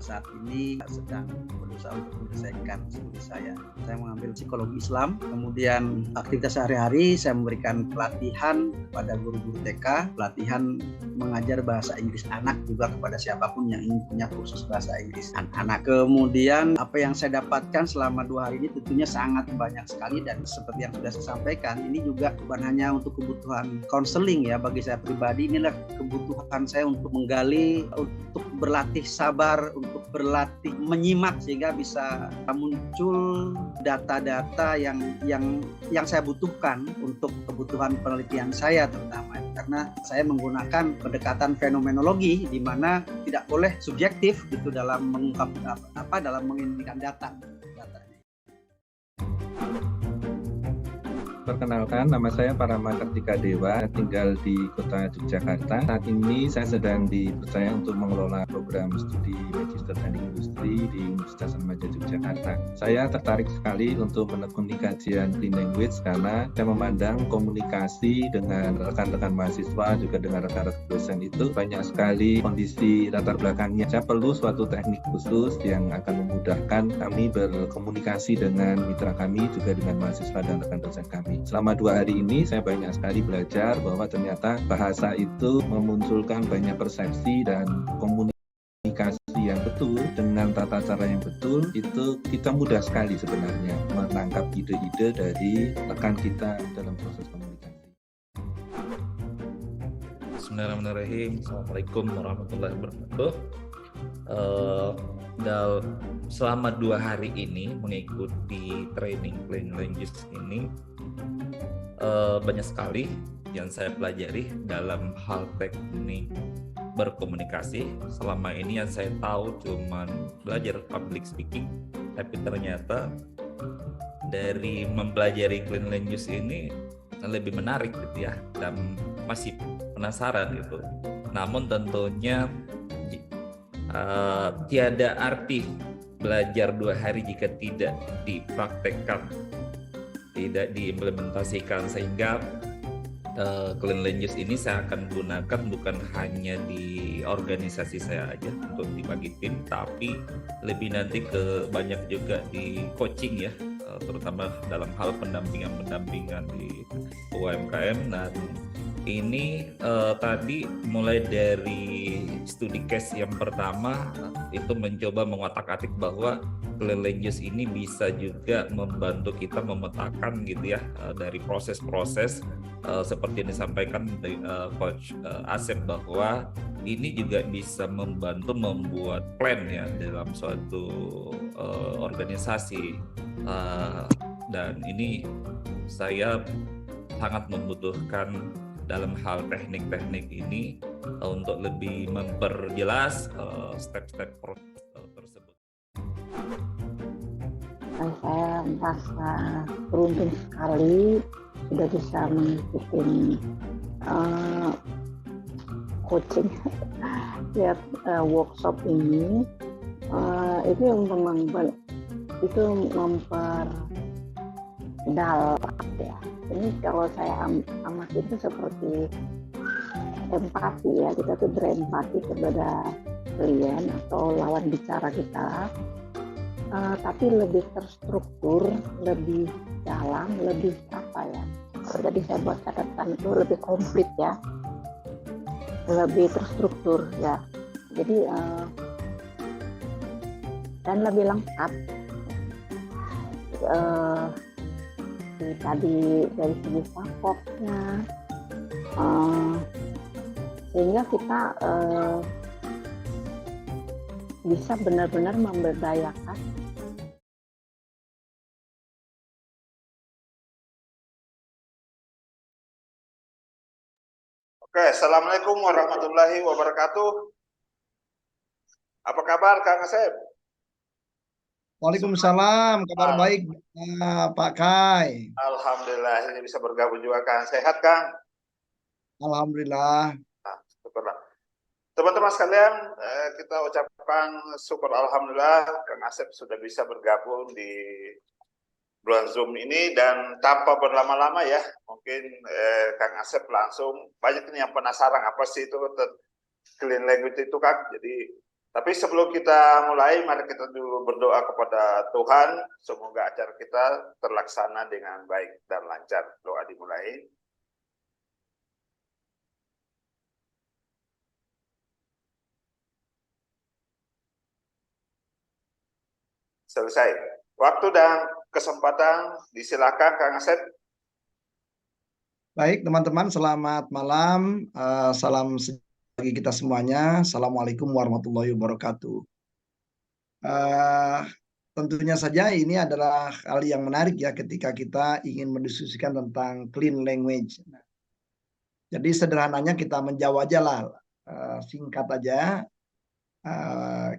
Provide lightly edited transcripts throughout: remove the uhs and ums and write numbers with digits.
saat ini sedang berusaha untuk menyelesaikan studi saya. Saya mengambil psikologi Islam, kemudian aktivitas sehari-hari saya memberikan pelatihan kepada guru-guru TK, pelatihan mengajar bahasa Inggris anak juga kepada siapapun yang ingin punya kursus bahasa Inggris anak. Kemudian apa yang saya dapatkan selama 2 hari ini tentunya sangat banyak sekali, dan seperti yang sudah saya sampaikan, ini juga bukan hanya untuk kebutuhan konseling ya, bagi saya pribadi inilah kebutuhan saya untuk menggali, untuk berlatih sabar, untuk berlatih menyimak sehingga bisa muncul data-data yang saya butuhkan untuk kebutuhan penelitian saya terutama, karena saya menggunakan pendekatan fenomenologi di mana tidak boleh subjektif gitu dalam mengungkap dalam menginginkan data. Perkenalkan, nama saya Parama Kartika Dewa, tinggal di kota Yogyakarta. Saat ini saya sedang dipercaya untuk mengelola program studi Magister Teknik Industri di Universitas Atmajaya Yogyakarta. Saya tertarik sekali untuk menekuni kajian Clean Language karena saya memandang komunikasi dengan rekan-rekan mahasiswa, juga dengan rekan-rekan dosen itu banyak sekali kondisi latar belakangnya. Saya perlu suatu teknik khusus yang akan memudahkan kami berkomunikasi dengan mitra kami, juga dengan mahasiswa dan rekan dosen kami. Selama 2 hari ini saya banyak sekali belajar bahwa ternyata bahasa itu memunculkan banyak persepsi, dan komunikasi yang betul dengan tata cara yang betul itu kita mudah sekali sebenarnya menangkap ide-ide dari rekan kita dalam proses komunikasi. Bismillahirrahmanirrahim. Assalamualaikum warahmatullahi wabarakatuh. Selama 2 hari ini mengikuti training Clean Language ini, banyak sekali yang saya pelajari dalam hal teknik berkomunikasi. Selama ini yang saya tahu cuman belajar public speaking, tapi ternyata dari mempelajari Clean Language ini lebih menarik gitu ya, dan masih penasaran gitu. Namun tentunya tiada arti belajar 2 hari jika tidak dipraktekkan, tidak diimplementasikan, sehingga Clean Language ini saya akan gunakan bukan hanya di organisasi saya aja untuk dibagi tim, tapi lebih nanti ke banyak juga di coaching ya, terutama dalam hal pendampingan di UMKM. Dan ini tadi mulai dari studi case yang pertama itu mencoba mengotak-atik bahwa Clean Language ini bisa juga membantu kita memetakan gitu ya, dari proses-proses seperti yang disampaikan dari Coach Asep, bahwa ini juga bisa membantu membuat plan ya dalam suatu organisasi, dan ini saya sangat membutuhkan dalam hal teknik-teknik ini untuk lebih memperjelas step-step proses tersebut. Saya merasa beruntung sekali sudah bisa mengikuti coaching ya, workshop ini. Itu yang memperdalam ya. Ini kalau saya amati itu seperti empati ya, kita tuh berempati kepada klien atau lawan bicara kita, tapi lebih terstruktur, lebih dalam, lebih apa ya. Jadi saya buat catatan itu lebih komplit ya, lebih terstruktur ya. Jadi dan lebih lengkap. Tadi dari segi faktornya, sehingga kita bisa benar-benar memberdayakan Oke, Assalamualaikum warahmatullahi wabarakatuh. Apa kabar Kang Asep? Waalaikumsalam, kabar baik Pak Kai. Alhamdulillah ini bisa bergabung juga Kang. Sehat Kang? Alhamdulillah. Nah, syukurlah. Teman-teman sekalian, kita ucapkan syukur alhamdulillah Kang Asep sudah bisa bergabung di bulan Zoom ini, dan tanpa berlama-lama ya, mungkin Kang Asep langsung, banyak ini yang penasaran apa sih itu Clean Language itu Kang. Jadi Tapi sebelum kita mulai, mari kita dulu berdoa kepada Tuhan. Semoga acara kita terlaksana dengan baik dan lancar. Doa dimulai. Selesai. Waktu dan kesempatan disilakan Kang Asep. Baik teman-teman, selamat malam. Salam sejahtera bagi kita semuanya. Assalamualaikum warahmatullahi wabarakatuh. Tentunya saja ini adalah hal yang menarik ya ketika kita ingin mendiskusikan tentang clean language. Jadi sederhananya kita menjawab aja lah, singkat aja.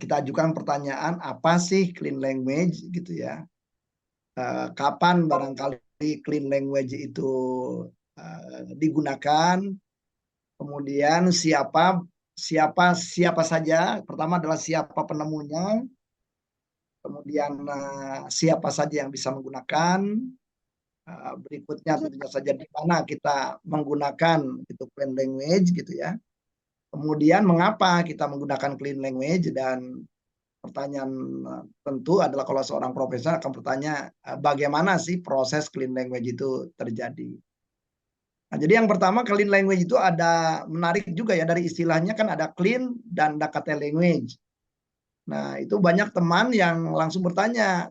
Kita ajukan pertanyaan, apa sih clean language gitu ya? Kapan barangkali clean language itu digunakan? Kemudian siapa saja? Pertama adalah siapa penemunya. Kemudian siapa saja yang bisa menggunakan. Berikutnya tentunya saja di mana kita menggunakan itu clean language gitu ya. Kemudian mengapa kita menggunakan clean language, dan pertanyaan tentu adalah kalau seorang profesor akan bertanya bagaimana sih proses clean language itu terjadi. Nah, jadi yang pertama clean language itu ada menarik juga ya, dari istilahnya kan ada clean dan decade language. Nah, itu banyak teman yang langsung bertanya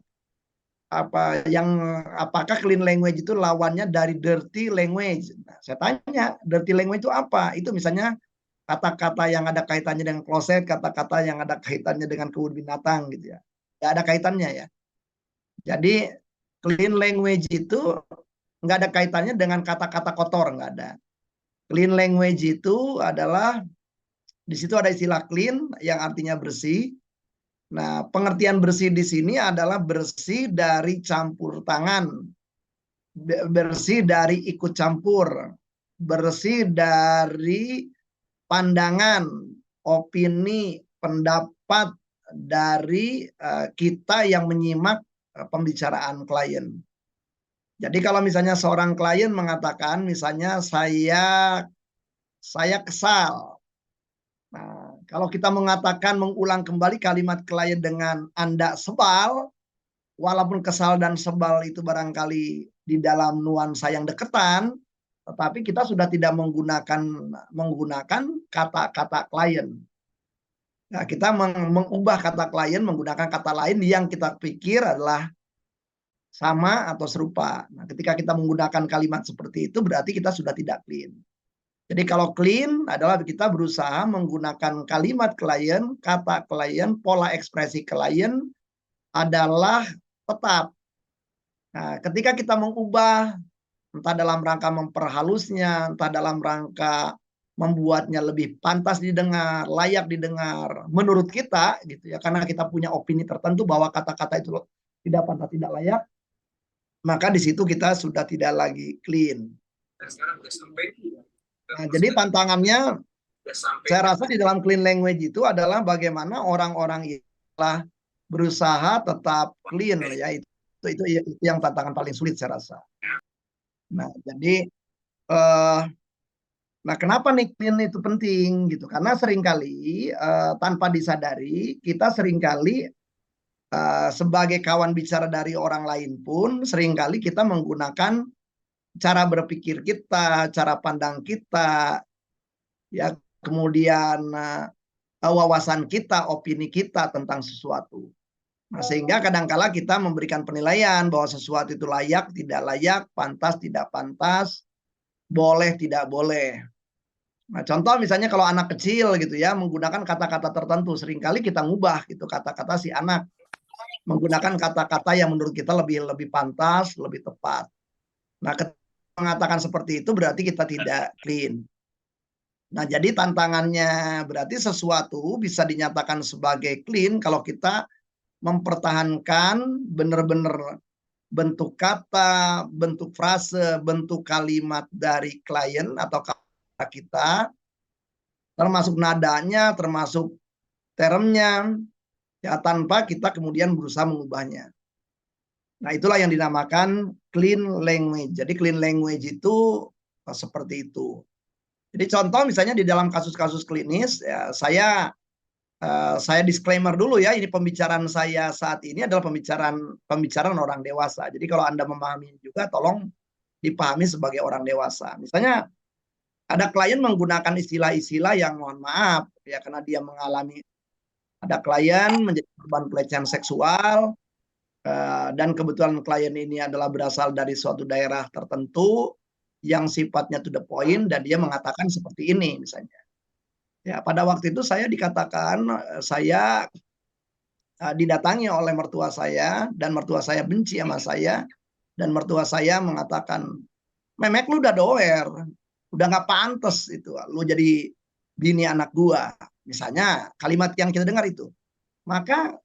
apakah clean language itu lawannya dari dirty language. Nah, saya tanya dirty language itu apa? Itu misalnya kata-kata yang ada kaitannya dengan kloset, kata-kata yang ada kaitannya dengan kebun binatang gitu ya. Nggak ada kaitannya ya. Jadi clean language itu nggak ada kaitannya dengan kata-kata kotor, nggak ada. Clean language itu adalah, di situ ada istilah clean yang artinya bersih. Nah, pengertian bersih di sini adalah bersih dari campur tangan, bersih dari ikut campur, bersih dari pandangan, opini, pendapat dari kita yang menyimak pembicaraan klien. Jadi kalau misalnya seorang klien mengatakan misalnya saya kesal. Nah, kalau kita mengatakan mengulang kembali kalimat klien dengan Anda sebal, walaupun kesal dan sebal itu barangkali di dalam nuansa yang deketan, tetapi kita sudah tidak menggunakan kata-kata klien. Nah, kita mengubah kata klien menggunakan kata lain yang kita pikir adalah sama atau serupa. Nah, ketika kita menggunakan kalimat seperti itu berarti kita sudah tidak clean. Jadi kalau clean adalah kita berusaha menggunakan kalimat klien, kata klien, pola ekspresi klien adalah tetap. Nah, ketika kita mengubah, entah dalam rangka memperhalusnya, entah dalam rangka membuatnya lebih pantas didengar, layak didengar, menurut kita gitu ya, karena kita punya opini tertentu bahwa kata-kata itu tidak pantas, tidak layak, maka di situ kita sudah tidak lagi clean. Nah, jadi tantangannya saya rasa di dalam clean language itu adalah bagaimana orang-orang itu berusaha tetap clean ya, itu yang tantangan paling sulit saya rasa. Nah, jadi nah kenapa nih clean itu penting gitu? Karena seringkali tanpa disadari kita seringkali sebagai kawan bicara dari orang lain pun seringkali kita menggunakan cara berpikir kita, cara pandang kita, ya, kemudian wawasan kita, opini kita tentang sesuatu. Nah, sehingga kadangkala kita memberikan penilaian bahwa sesuatu itu layak, tidak layak, pantas, tidak pantas, boleh, tidak boleh. Nah, contoh misalnya kalau anak kecil gitu ya, menggunakan kata-kata tertentu, seringkali kita ngubah gitu kata-kata si anak, menggunakan kata-kata yang menurut kita lebih pantas, lebih tepat. Nah, mengatakan seperti itu berarti kita tidak clean. Nah, jadi tantangannya berarti sesuatu bisa dinyatakan sebagai clean kalau kita mempertahankan benar-benar bentuk kata, bentuk frase, bentuk kalimat dari klien atau kata kita, termasuk nadanya, termasuk termnya, ya, tanpa kita kemudian berusaha mengubahnya. Nah, itulah yang dinamakan clean language. Jadi clean language itu seperti itu. Jadi contoh misalnya di dalam kasus-kasus klinis, ya, saya saya disclaimer dulu ya, ini pembicaraan saya saat ini adalah pembicaraan orang dewasa. Jadi kalau Anda memahami juga, tolong dipahami sebagai orang dewasa. Misalnya ada klien menggunakan istilah-istilah yang mohon maaf ya, karena dia mengalami, ada klien menjadi korban pelecehan seksual, dan kebetulan klien ini adalah berasal dari suatu daerah tertentu yang sifatnya to the point, dan dia mengatakan seperti ini misalnya. Ya, pada waktu itu saya dikatakan, saya didatangi oleh mertua saya, dan mertua saya benci sama saya, dan mertua saya mengatakan, memek lu udah doer, udah nggak pantas itu, lu jadi bini anak gua. Misalnya kalimat yang kita dengar itu. Maka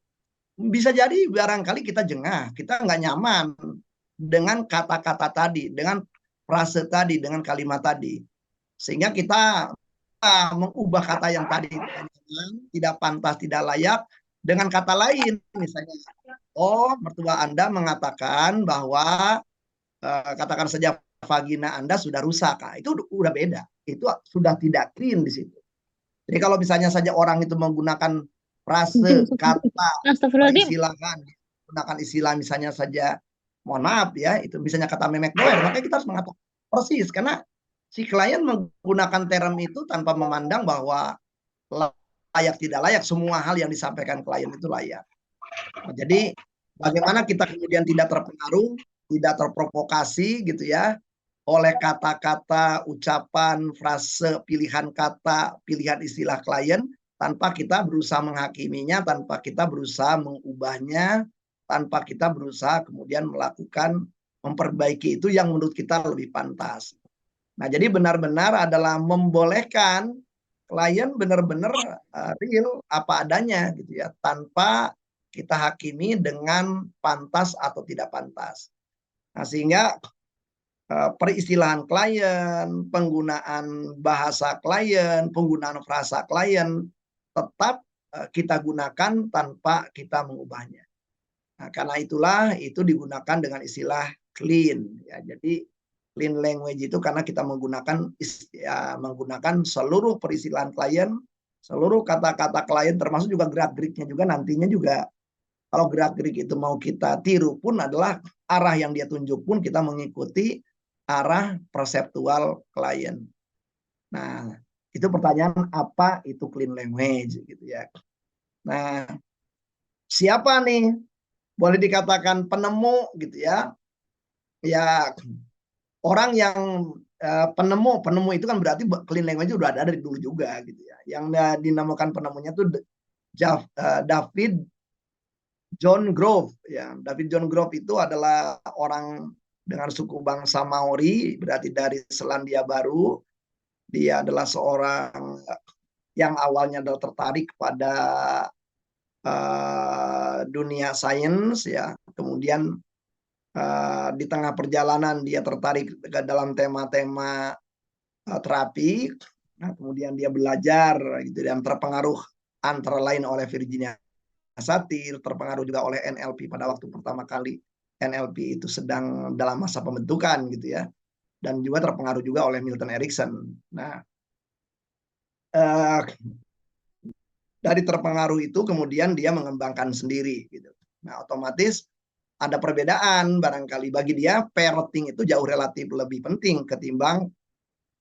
bisa jadi barangkali kita jengah, kita nggak nyaman dengan kata-kata tadi, dengan frase tadi, dengan kalimat tadi. Sehingga kita mengubah kata yang tadi tidak pantas, tidak layak, dengan kata lain. Misalnya, oh mertua Anda mengatakan bahwa katakan saja vagina Anda sudah rusak. Nah, itu udah beda. Itu sudah tidak clean di situ. Jadi kalau misalnya saja orang itu menggunakan frase, kata, peristilahan, menggunakan istilah misalnya saja, mohon maaf ya, itu misalnya kata memek doer, maka kita harus mengatakan persis, karena si klien menggunakan term itu tanpa memandang bahwa layak tidak layak, semua hal yang disampaikan klien itu layak. Nah, jadi bagaimana kita kemudian tidak terpengaruh, tidak terprovokasi gitu ya, oleh kata-kata, ucapan, frase, pilihan kata, pilihan istilah klien, tanpa kita berusaha menghakiminya, tanpa kita berusaha mengubahnya, tanpa kita berusaha kemudian melakukan memperbaiki itu yang menurut kita lebih pantas. Nah, jadi benar-benar adalah membolehkan klien benar-benar real apa adanya gitu ya, tanpa kita hakimi dengan pantas atau tidak pantas. Nah, sehingga peristilahan klien, penggunaan bahasa klien, penggunaan frasa klien tetap kita gunakan tanpa kita mengubahnya. Nah, karena itulah itu digunakan dengan istilah clean ya. Jadi clean language itu karena kita menggunakan seluruh peristilahan klien, seluruh kata-kata klien, termasuk juga gerak-geriknya juga. Nantinya juga kalau gerak-gerik itu mau kita tiru pun adalah arah yang dia tunjuk pun kita mengikuti arah perseptual klien. Nah, itu pertanyaan apa itu clean language gitu ya. Nah, siapa nih boleh dikatakan penemu gitu ya? Ya, orang yang penemu itu kan berarti clean language udah ada dari dulu juga gitu ya. Yang dinamakan penemunya tuh David John Grove ya. David John Grove itu adalah orang dengan suku bangsa Maori, berarti dari Selandia Baru. Dia adalah seorang yang awalnya adalah tertarik pada dunia sains ya. Kemudian di tengah perjalanan dia tertarik dalam tema-tema terapi. Nah, kemudian dia belajar gitu dan terpengaruh antara lain oleh Virginia Satir, terpengaruh juga oleh NLP pada waktu pertama kali NLP itu sedang dalam masa pembentukan gitu ya. Dan juga terpengaruh juga oleh Milton Erickson. Nah, dari terpengaruh itu kemudian dia mengembangkan sendiri gitu. Nah, otomatis ada perbedaan barangkali bagi dia parroting itu jauh relatif lebih penting ketimbang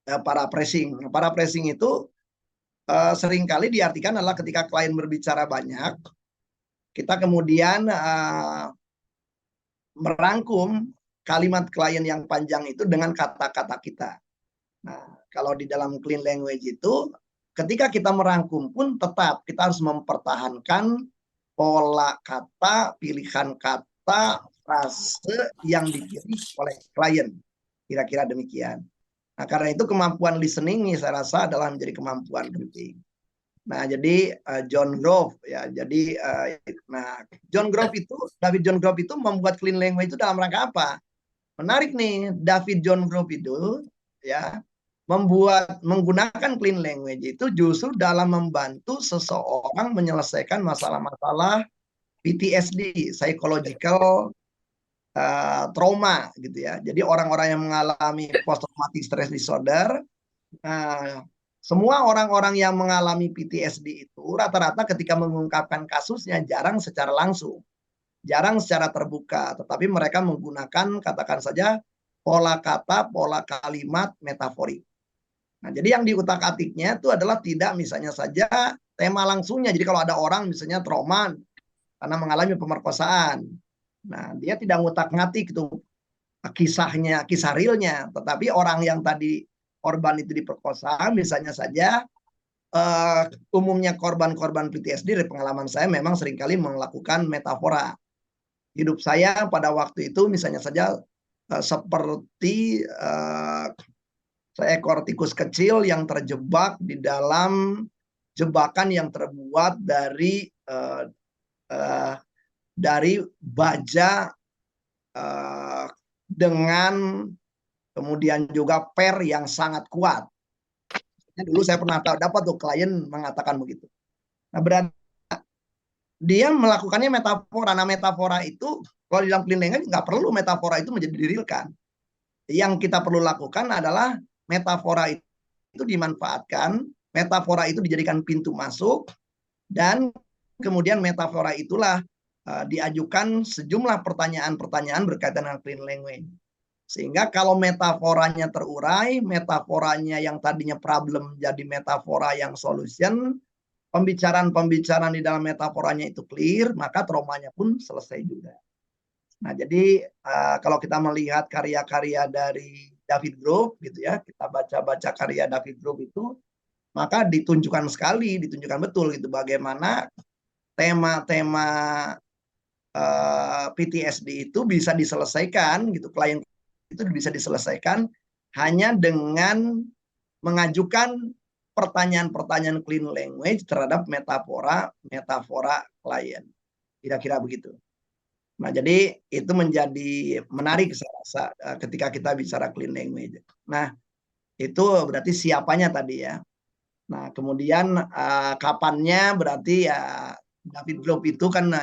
paraphrasing. Paraphrasing itu seringkali diartikan adalah ketika klien berbicara banyak, kita kemudian merangkum kalimat klien yang panjang itu dengan kata-kata kita. Nah, kalau di dalam clean language itu, ketika kita merangkum pun tetap kita harus mempertahankan pola kata, pilihan kata, frase yang dipilih oleh klien. Kira-kira demikian. Nah, karena itu kemampuan listening saya rasa adalah menjadi kemampuan penting. Nah, jadi John Grove ya. Jadi David John Grove itu membuat clean language itu dalam rangka apa? Menarik nih, David John Grove itu ya menggunakan clean language itu justru dalam membantu seseorang menyelesaikan masalah-masalah PTSD, psychological trauma gitu ya. Jadi orang-orang yang mengalami post traumatic stress disorder semua orang-orang yang mengalami PTSD itu rata-rata ketika mengungkapkan kasusnya jarang secara langsung, jarang secara terbuka, tetapi mereka menggunakan, katakan saja, pola kata, pola kalimat, metaforik. Nah, jadi yang diutak-atiknya itu adalah tidak misalnya saja tema langsungnya. Jadi kalau ada orang misalnya trauma karena mengalami pemerkosaan, nah dia tidak ngutak-ngatik itu kisahnya, kisah realnya, tetapi orang yang tadi korban itu diperkosa, misalnya saja umumnya korban-korban PTSD dari pengalaman saya memang seringkali melakukan metafora. Hidup saya pada waktu itu misalnya saja seperti seekor tikus kecil yang terjebak di dalam jebakan yang terbuat dari baja dengan kemudian juga per yang sangat kuat. Dulu saya pernah dapat tuh klien mengatakan begitu. Nah, berarti dia melakukannya metafora. Nah, metafora itu kalau di dalam clean language nggak perlu metafora itu menjadi dirilkan. Yang kita perlu lakukan adalah metafora itu dimanfaatkan, metafora itu dijadikan pintu masuk, dan kemudian metafora itulah diajukan sejumlah pertanyaan-pertanyaan berkaitan dengan clean language. Sehingga kalau metaforanya terurai, metaforanya yang tadinya problem jadi metafora yang solution, pembicaraan-pembicaraan di dalam metaforanya itu clear, maka traumanya pun selesai juga. Nah, jadi kalau kita melihat karya-karya dari David Grove gitu ya, kita baca-baca karya David Grove itu, maka ditunjukkan betul gitu bagaimana tema-tema PTSD itu bisa diselesaikan gitu, klien itu bisa diselesaikan hanya dengan mengajukan pertanyaan-pertanyaan clean language terhadap metafora klien. Kira-kira begitu. Nah, jadi itu menjadi menarik saya rasa ketika kita bicara clean language. Nah, itu berarti siapanya tadi ya. Nah, kemudian kapannya berarti ya David Grove itu kan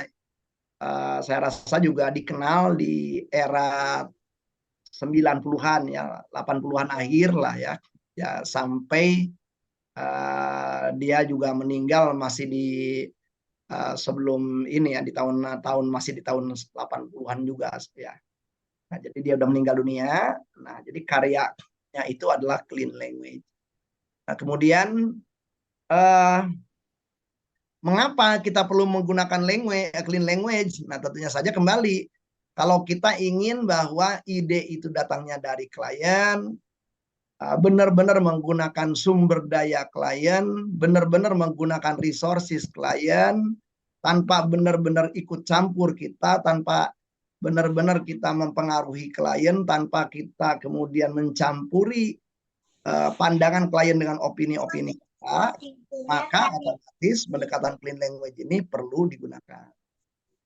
saya rasa juga dikenal di era 90-an ya, 80-an akhir lah ya. Ya sampai dia juga meninggal masih di sebelum ini ya, di tahun masih di tahun 80-an juga ya. Nah, jadi dia udah meninggal dunia. Nah, jadi karyanya itu adalah clean language. Nah, kemudian mengapa kita perlu menggunakan clean language? Nah, tentunya saja kembali kalau kita ingin bahwa ide itu datangnya dari klien, benar-benar menggunakan sumber daya klien, benar-benar menggunakan resources klien, tanpa benar-benar ikut campur kita, tanpa benar-benar kita mempengaruhi klien, tanpa kita kemudian mencampuri pandangan klien dengan opini-opini kita, maka otomatis pendekatan clean language ini perlu digunakan.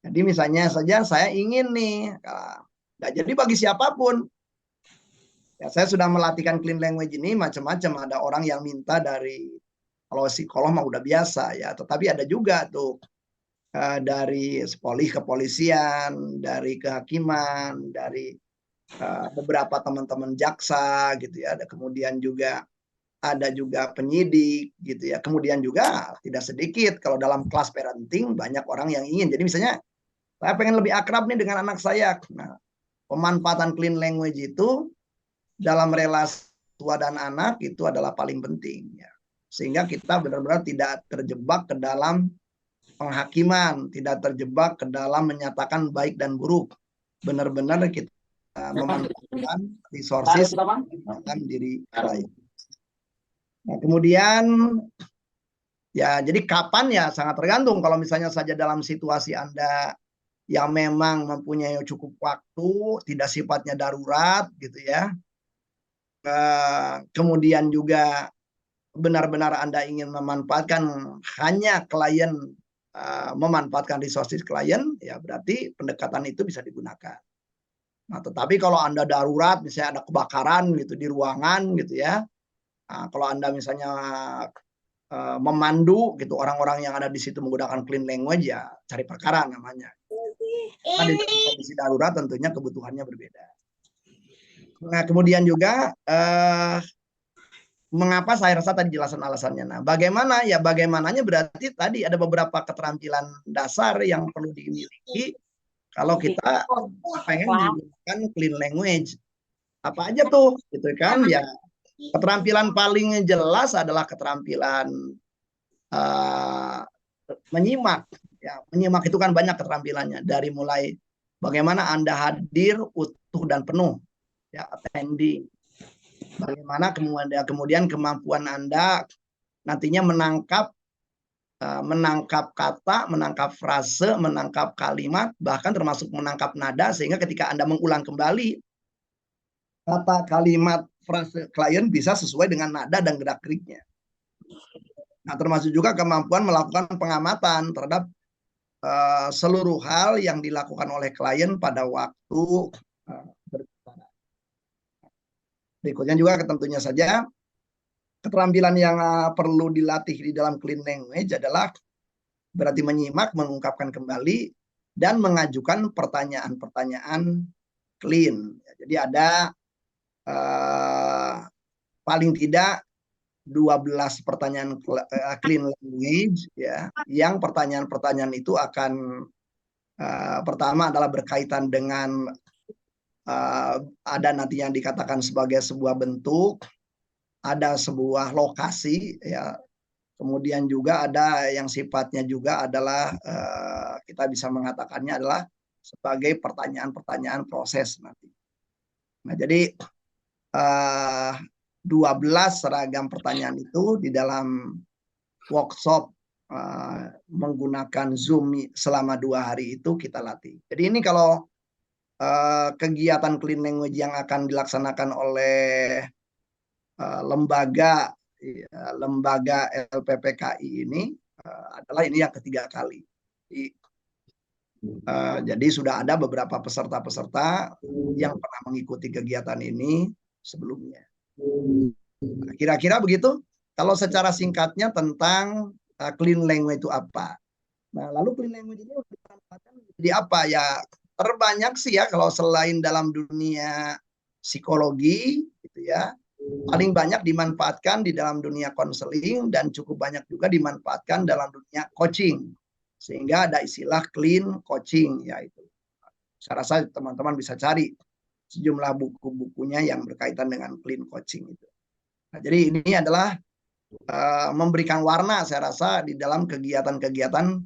Jadi misalnya saja saya ingin nih, nggak jadi bagi siapapun. Ya, saya sudah melatihkan clean language ini macam-macam. Ada orang yang minta dari, kalau psikolog mah udah biasa ya, tetapi ada juga tuh dari kepolisian, dari kehakiman, dari beberapa teman-teman jaksa gitu ya. Ada kemudian juga ada juga penyidik gitu ya. Kemudian juga tidak sedikit kalau dalam kelas parenting banyak orang yang ingin. Jadi misalnya saya pengen lebih akrab nih dengan anak saya. Nah, pemanfaatan clean language itu dalam relasi tua dan anak itu adalah paling penting ya. Sehingga kita benar-benar tidak terjebak ke dalam penghakiman, tidak terjebak ke dalam menyatakan baik dan buruk. Benar-benar kita memanfaatkan resources dalam diri klien. Nah, kemudian ya jadi kapan ya sangat tergantung. Kalau misalnya saja dalam situasi Anda yang memang mempunyai cukup waktu, tidak sifatnya darurat gitu ya. Kemudian juga benar-benar Anda ingin memanfaatkan hanya klien, memanfaatkan resources klien, ya berarti pendekatan itu bisa digunakan. Nah, tetapi kalau Anda darurat, misalnya ada kebakaran gitu di ruangan gitu ya, nah, kalau Anda misalnya memandu gitu orang-orang yang ada di situ menggunakan clean language, ya cari perkara namanya. Nah, di kondisi darurat tentunya kebutuhannya berbeda. Nah, kemudian juga Mengapa saya rasa tadi jelasan alasannya. Nah, bagaimana? Ya bagaimananya berarti tadi ada beberapa keterampilan dasar yang perlu dimiliki kalau kita pengen menggunakan clean language. Apa aja tuh, gitu kan? Ya keterampilan paling jelas adalah keterampilan menyimak. Ya, menyimak itu kan banyak keterampilannya, dari mulai bagaimana Anda hadir utuh dan penuh, ya, attending. Bagaimana kemudian kemampuan Anda nantinya menangkap kata, menangkap frase, menangkap kalimat, bahkan termasuk menangkap nada, sehingga ketika Anda mengulang kembali kata, kalimat, frase klien bisa sesuai dengan nada dan gerak-geriknya. Nah, termasuk juga kemampuan melakukan pengamatan terhadap seluruh hal yang dilakukan oleh klien pada waktu berbicara. Berikutnya juga tentunya saja keterampilan yang perlu dilatih di dalam clean language adalah berarti menyimak, mengungkapkan kembali, dan mengajukan pertanyaan-pertanyaan clean. Jadi ada paling tidak 12 pertanyaan clean language, ya, yang pertanyaan-pertanyaan itu akan pertama adalah berkaitan dengan ada nanti yang dikatakan sebagai sebuah bentuk, ada sebuah lokasi, ya, kemudian juga ada yang sifatnya juga adalah kita bisa mengatakannya adalah sebagai pertanyaan-pertanyaan proses nanti. Nah, jadi 12 seragam pertanyaan itu di dalam workshop menggunakan Zoom selama 2 hari itu kita latih. Jadi ini kalau kegiatan clean language yang akan dilaksanakan oleh lembaga LPPKI ini adalah ini yang ketiga kali. Jadi sudah ada beberapa peserta-peserta yang pernah mengikuti kegiatan ini sebelumnya. Kira-kira begitu. Kalau secara singkatnya tentang clean language itu apa. Nah, lalu clean language ini dimanfaatkan jadi apa ya? Terbanyak sih ya kalau selain dalam dunia psikologi, gitu ya. Paling banyak dimanfaatkan di dalam dunia konseling dan cukup banyak juga dimanfaatkan dalam dunia coaching. Sehingga ada istilah clean coaching, yaitu. Saya rasa teman-teman bisa cari sejumlah buku-bukunya yang berkaitan dengan clean coaching itu. Nah, jadi ini adalah memberikan warna saya rasa di dalam kegiatan-kegiatan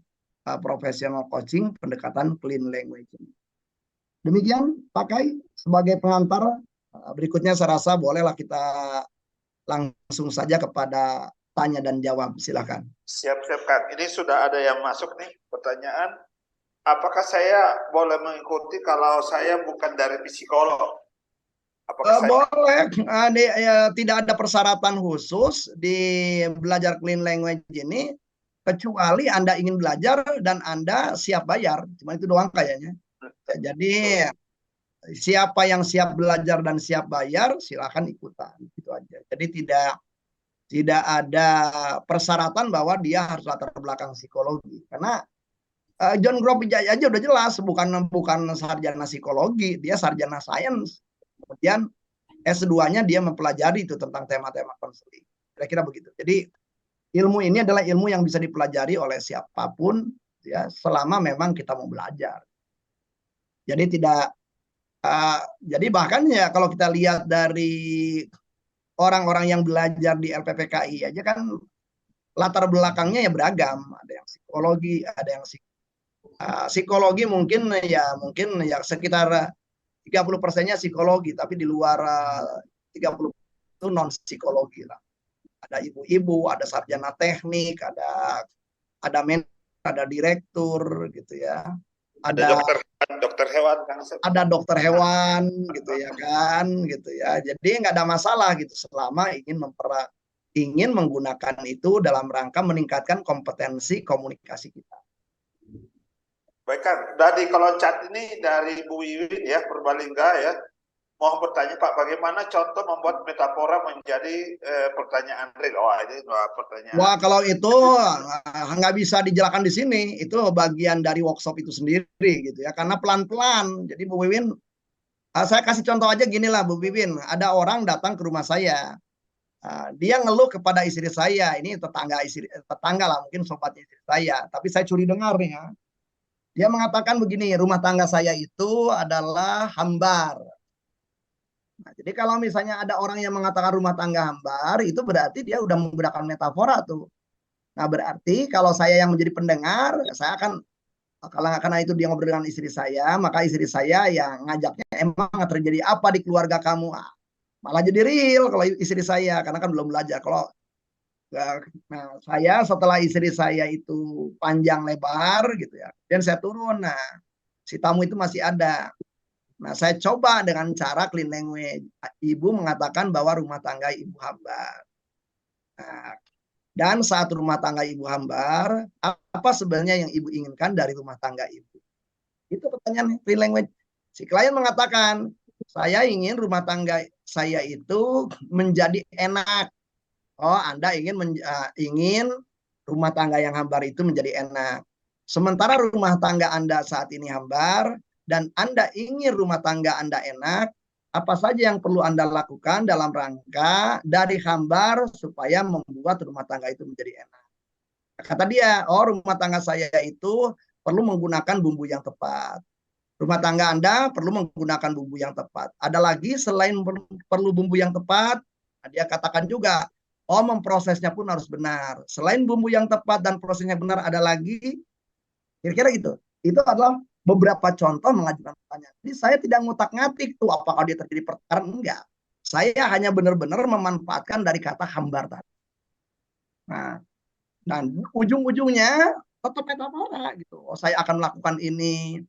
profesional coaching pendekatan clean language. Demikian pakai sebagai pengantar. Berikutnya saya rasa bolehlah kita langsung saja kepada tanya dan jawab. Silakan. Siap-siap Kang. Ini sudah ada yang masuk nih pertanyaan. Apakah saya boleh mengikuti kalau saya bukan dari psikolog? Boleh. Tidak ada persyaratan khusus di belajar clean language ini, kecuali Anda ingin belajar dan Anda siap bayar. Cuma itu doang kayaknya. Jadi siapa yang siap belajar dan siap bayar silakan ikutan, itu aja. Jadi tidak ada persyaratan bahwa dia harus latar belakang psikologi, karena John Grove Wijaya aja udah jelas bukan sarjana psikologi, dia sarjana sains. Kemudian S2-nya dia mempelajari itu tentang tema-tema konseling. Kira-kira begitu. Jadi ilmu ini adalah ilmu yang bisa dipelajari oleh siapapun, ya, selama memang kita mau belajar. Jadi jadi bahkan ya kalau kita lihat dari orang-orang yang belajar di LPPKI aja kan latar belakangnya ya beragam. Ada yang psikologi, ada yang psikologi mungkin ya sekitar 30%-nya psikologi, tapi di luar 30% itu non psikologi lah. Ada ibu-ibu, ada sarjana teknik, ada manajer, ada direktur, gitu ya. Ada dokter hewan, Kang. Ada dokter hewan, gitu ya kan, gitu ya. Jadi nggak ada masalah gitu selama ingin menggunakan itu dalam rangka meningkatkan kompetensi komunikasi kita. Baik Kang, dari kolom chat ini dari Bu Wiwin ya, Purbalingga ya, mau bertanya Pak, bagaimana contoh membuat metafora menjadi pertanyaan real? Oh, ini pertanyaan. Wah, kalau itu nggak bisa dijelaskan di sini, itu bagian dari workshop itu sendiri gitu ya, karena pelan-pelan. Jadi Bu Wiwin, saya kasih contoh aja gini lah Bu Wiwin, ada orang datang ke rumah saya, Dia ngeluh kepada istri saya, ini tetangga lah, mungkin sobat istri saya, tapi saya curi dengar nih ya. Dia mengatakan begini, rumah tangga saya itu adalah hambar. Nah, jadi kalau misalnya ada orang yang mengatakan rumah tangga hambar, itu berarti dia udah menggunakan metafora tuh. Nah, berarti kalau saya yang menjadi pendengar, saya akan, kalau karena itu dia ngobrol dengan istri saya, maka istri saya yang ngajaknya, emang terjadi apa di keluarga kamu? Malah jadi real kalau istri saya, karena kan belum belajar. Kalau saya setelah istri saya itu panjang lebar gitu ya, dan saya turun, nah si tamu itu masih ada. Nah, saya coba dengan cara clean language. Ibu mengatakan bahwa rumah tangga ibu hambar. Nah, dan saat rumah tangga ibu hambar, apa sebenarnya yang ibu inginkan dari rumah tangga ibu? Itu pertanyaan clean language. Si klien mengatakan, saya ingin rumah tangga saya itu menjadi enak. Oh, Anda ingin rumah tangga yang hambar itu menjadi enak. Sementara rumah tangga Anda saat ini hambar, dan Anda ingin rumah tangga Anda enak, apa saja yang perlu Anda lakukan dalam rangka dari hambar supaya membuat rumah tangga itu menjadi enak. Kata dia, oh rumah tangga saya itu perlu menggunakan bumbu yang tepat. Rumah tangga Anda perlu menggunakan bumbu yang tepat. Ada lagi selain perlu bumbu yang tepat, dia katakan juga, oh memprosesnya pun harus benar. Selain bumbu yang tepat dan prosesnya benar, ada lagi, kira-kira gitu. Itu adalah beberapa contoh mengajukan pertanyaan. Jadi saya tidak ngutak-ngatik tuh apakah dia terjadi pertengkaran, enggak. Saya hanya benar-benar memanfaatkan dari kata hambar tadi. Nah, dan ujung-ujungnya tetap metafora gitu. Oh, saya akan melakukan ini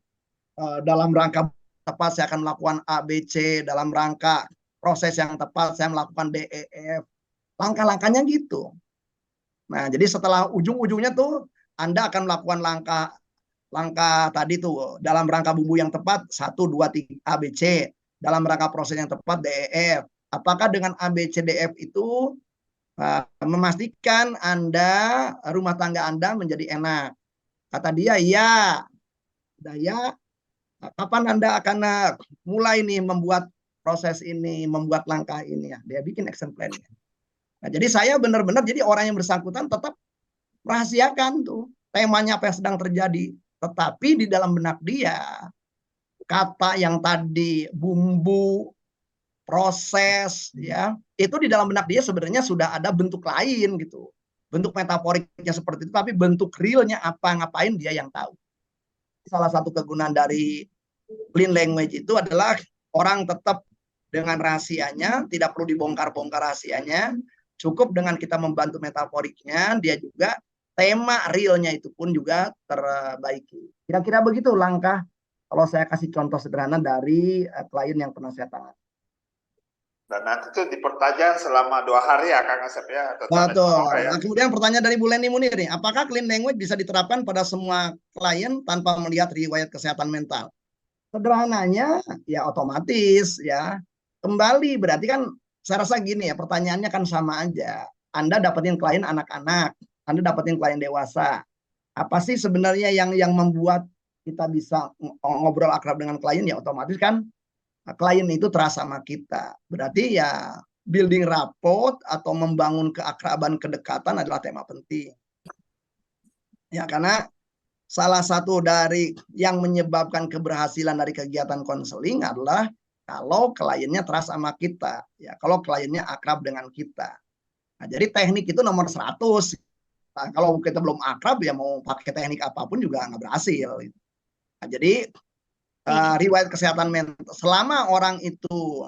dalam rangka tepat, saya akan melakukan A, B, C, dalam rangka proses yang tepat, saya melakukan D, E, F. Langkah-langkahnya gitu. Nah, jadi setelah ujung-ujungnya tuh, Anda akan melakukan langkah tadi tuh, dalam rangka bumbu yang tepat, 1, 2, 3, A, B, C. Dalam rangka proses yang tepat, D, E, F. Apakah dengan A, B, C, D, F itu memastikan rumah tangga Anda menjadi enak? Kata dia, ya. Ya, kapan Anda akan mulai nih membuat proses ini, membuat langkah ini ya? Dia bikin action plan-nya. Nah, jadi saya benar-benar jadi orang yang bersangkutan tetap rahasiakan tuh temanya apa yang sedang terjadi, tetapi di dalam benak dia kata yang tadi bumbu proses ya, itu di dalam benak dia sebenarnya sudah ada bentuk lain gitu. Bentuk metaforiknya seperti itu, tapi bentuk realnya apa ngapain dia yang tahu. Salah satu kegunaan dari clean language itu adalah orang tetap dengan rahasianya, tidak perlu dibongkar-bongkar rahasianya, cukup dengan kita membantu metaforiknya, dia juga tema realnya itu pun juga terbaiki. Kira-kira begitu langkah kalau saya kasih contoh sederhana dari klien yang pernah saya tangani. Dan nanti itu dipertajam selama 2 hari ya Kang Asep ya. Betul. Nah, kemudian pertanyaan dari Bu Leni Munir nih, apakah clean language bisa diterapkan pada semua klien tanpa melihat riwayat kesehatan mental? Sederhananya ya otomatis ya. Kembali berarti kan saya rasa gini ya, pertanyaannya kan sama aja. Anda dapetin klien anak-anak, Anda dapetin klien dewasa. Apa sih sebenarnya yang membuat kita bisa ngobrol akrab dengan klien? Ya otomatis kan klien itu terasa sama kita. Berarti ya building rapport atau membangun keakraban, kedekatan adalah tema penting. Ya, karena salah satu dari yang menyebabkan keberhasilan dari kegiatan konseling adalah kalau kliennya terasa sama kita, ya kalau kliennya akrab dengan kita. Nah, jadi teknik itu nomor 100. Nah, kalau kita belum akrab ya mau pakai teknik apapun juga nggak berhasil. Nah, jadi riwayat kesehatan mental selama orang itu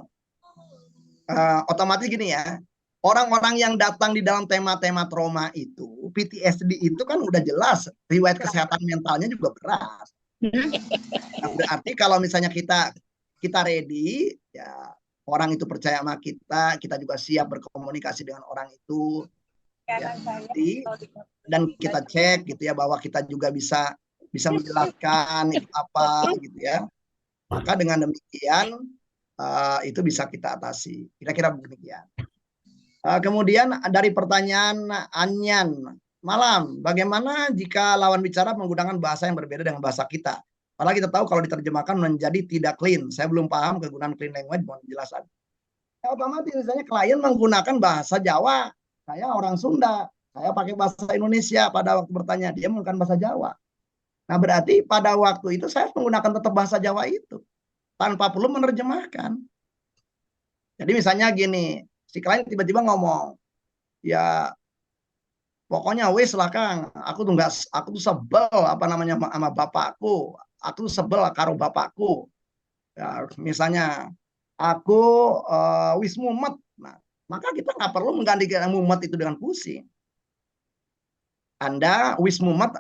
otomatis gini ya, orang-orang yang datang di dalam tema-tema trauma itu, PTSD itu kan udah jelas riwayat kesehatan mentalnya juga berat. Nah, berarti kalau misalnya kita ready, ya orang itu percaya sama kita juga siap berkomunikasi dengan orang itu, ya, dan kita cek gitu ya bahwa kita juga bisa menjelaskan itu apa gitu ya. Maka dengan demikian itu bisa kita atasi. Kira-kira demikian. Kemudian dari pertanyaan Anyan, malam, bagaimana jika lawan bicara menggunakan bahasa yang berbeda dengan bahasa kita? Padahal kita tahu kalau diterjemahkan menjadi tidak clean. Saya belum paham kegunaan clean language, mohon penjelasan. Ya, otomatis misalnya klien menggunakan bahasa Jawa, saya orang Sunda, saya pakai bahasa Indonesia pada waktu bertanya, dia menggunakan bahasa Jawa. Nah, berarti pada waktu itu saya menggunakan tetap bahasa Jawa itu tanpa perlu menerjemahkan. Jadi misalnya gini, si klien tiba-tiba ngomong, ya pokoknya wes lah Kang, aku tuh sebel apa namanya sama bapakku, aku tuh sebel karo bapakku. Ya, misalnya aku wis mumet, nah, maka kita nggak perlu menggantikan mumet itu dengan pusing. Anda wis mumet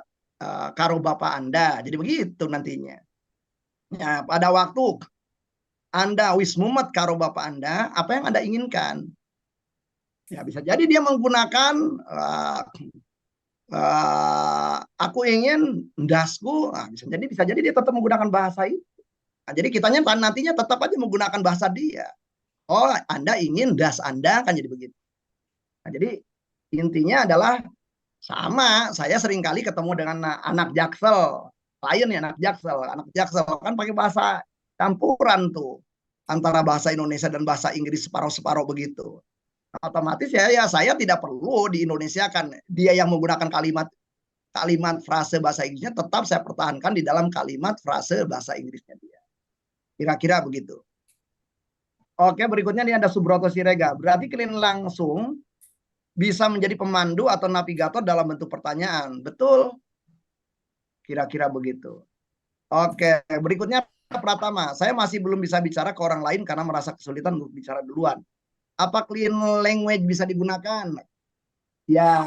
karo bapak Anda, jadi begitu nantinya. Ya, pada waktu Anda wis mumet karo bapak Anda, apa yang Anda inginkan? Ya bisa jadi dia menggunakan aku ingin ndasku, nah, bisa jadi dia tetap menggunakan bahasa itu. Nah, jadi kitanya nantinya tetap aja menggunakan bahasa dia. Oh, Anda ingin das Anda kan jadi begitu. Nah, jadi intinya adalah sama. Saya sering kali ketemu dengan anak Jaksel, klien ya anak Jaksel kan pakai bahasa campuran tuh antara bahasa Indonesia dan bahasa Inggris separuh-separuh begitu. Otomatis ya saya tidak perlu di Indonesia kan dia yang menggunakan kalimat frase bahasa Inggrisnya tetap saya pertahankan di dalam kalimat frase bahasa Inggrisnya dia. Kira-kira begitu. Oke, berikutnya ini ada Subroto Sirega. Berarti klien langsung bisa menjadi pemandu atau navigator dalam bentuk pertanyaan. Betul? Kira-kira begitu. Oke, berikutnya Pratama. Saya masih belum bisa bicara ke orang lain karena merasa kesulitan untuk bicara duluan. Apa clean language bisa digunakan? Ya,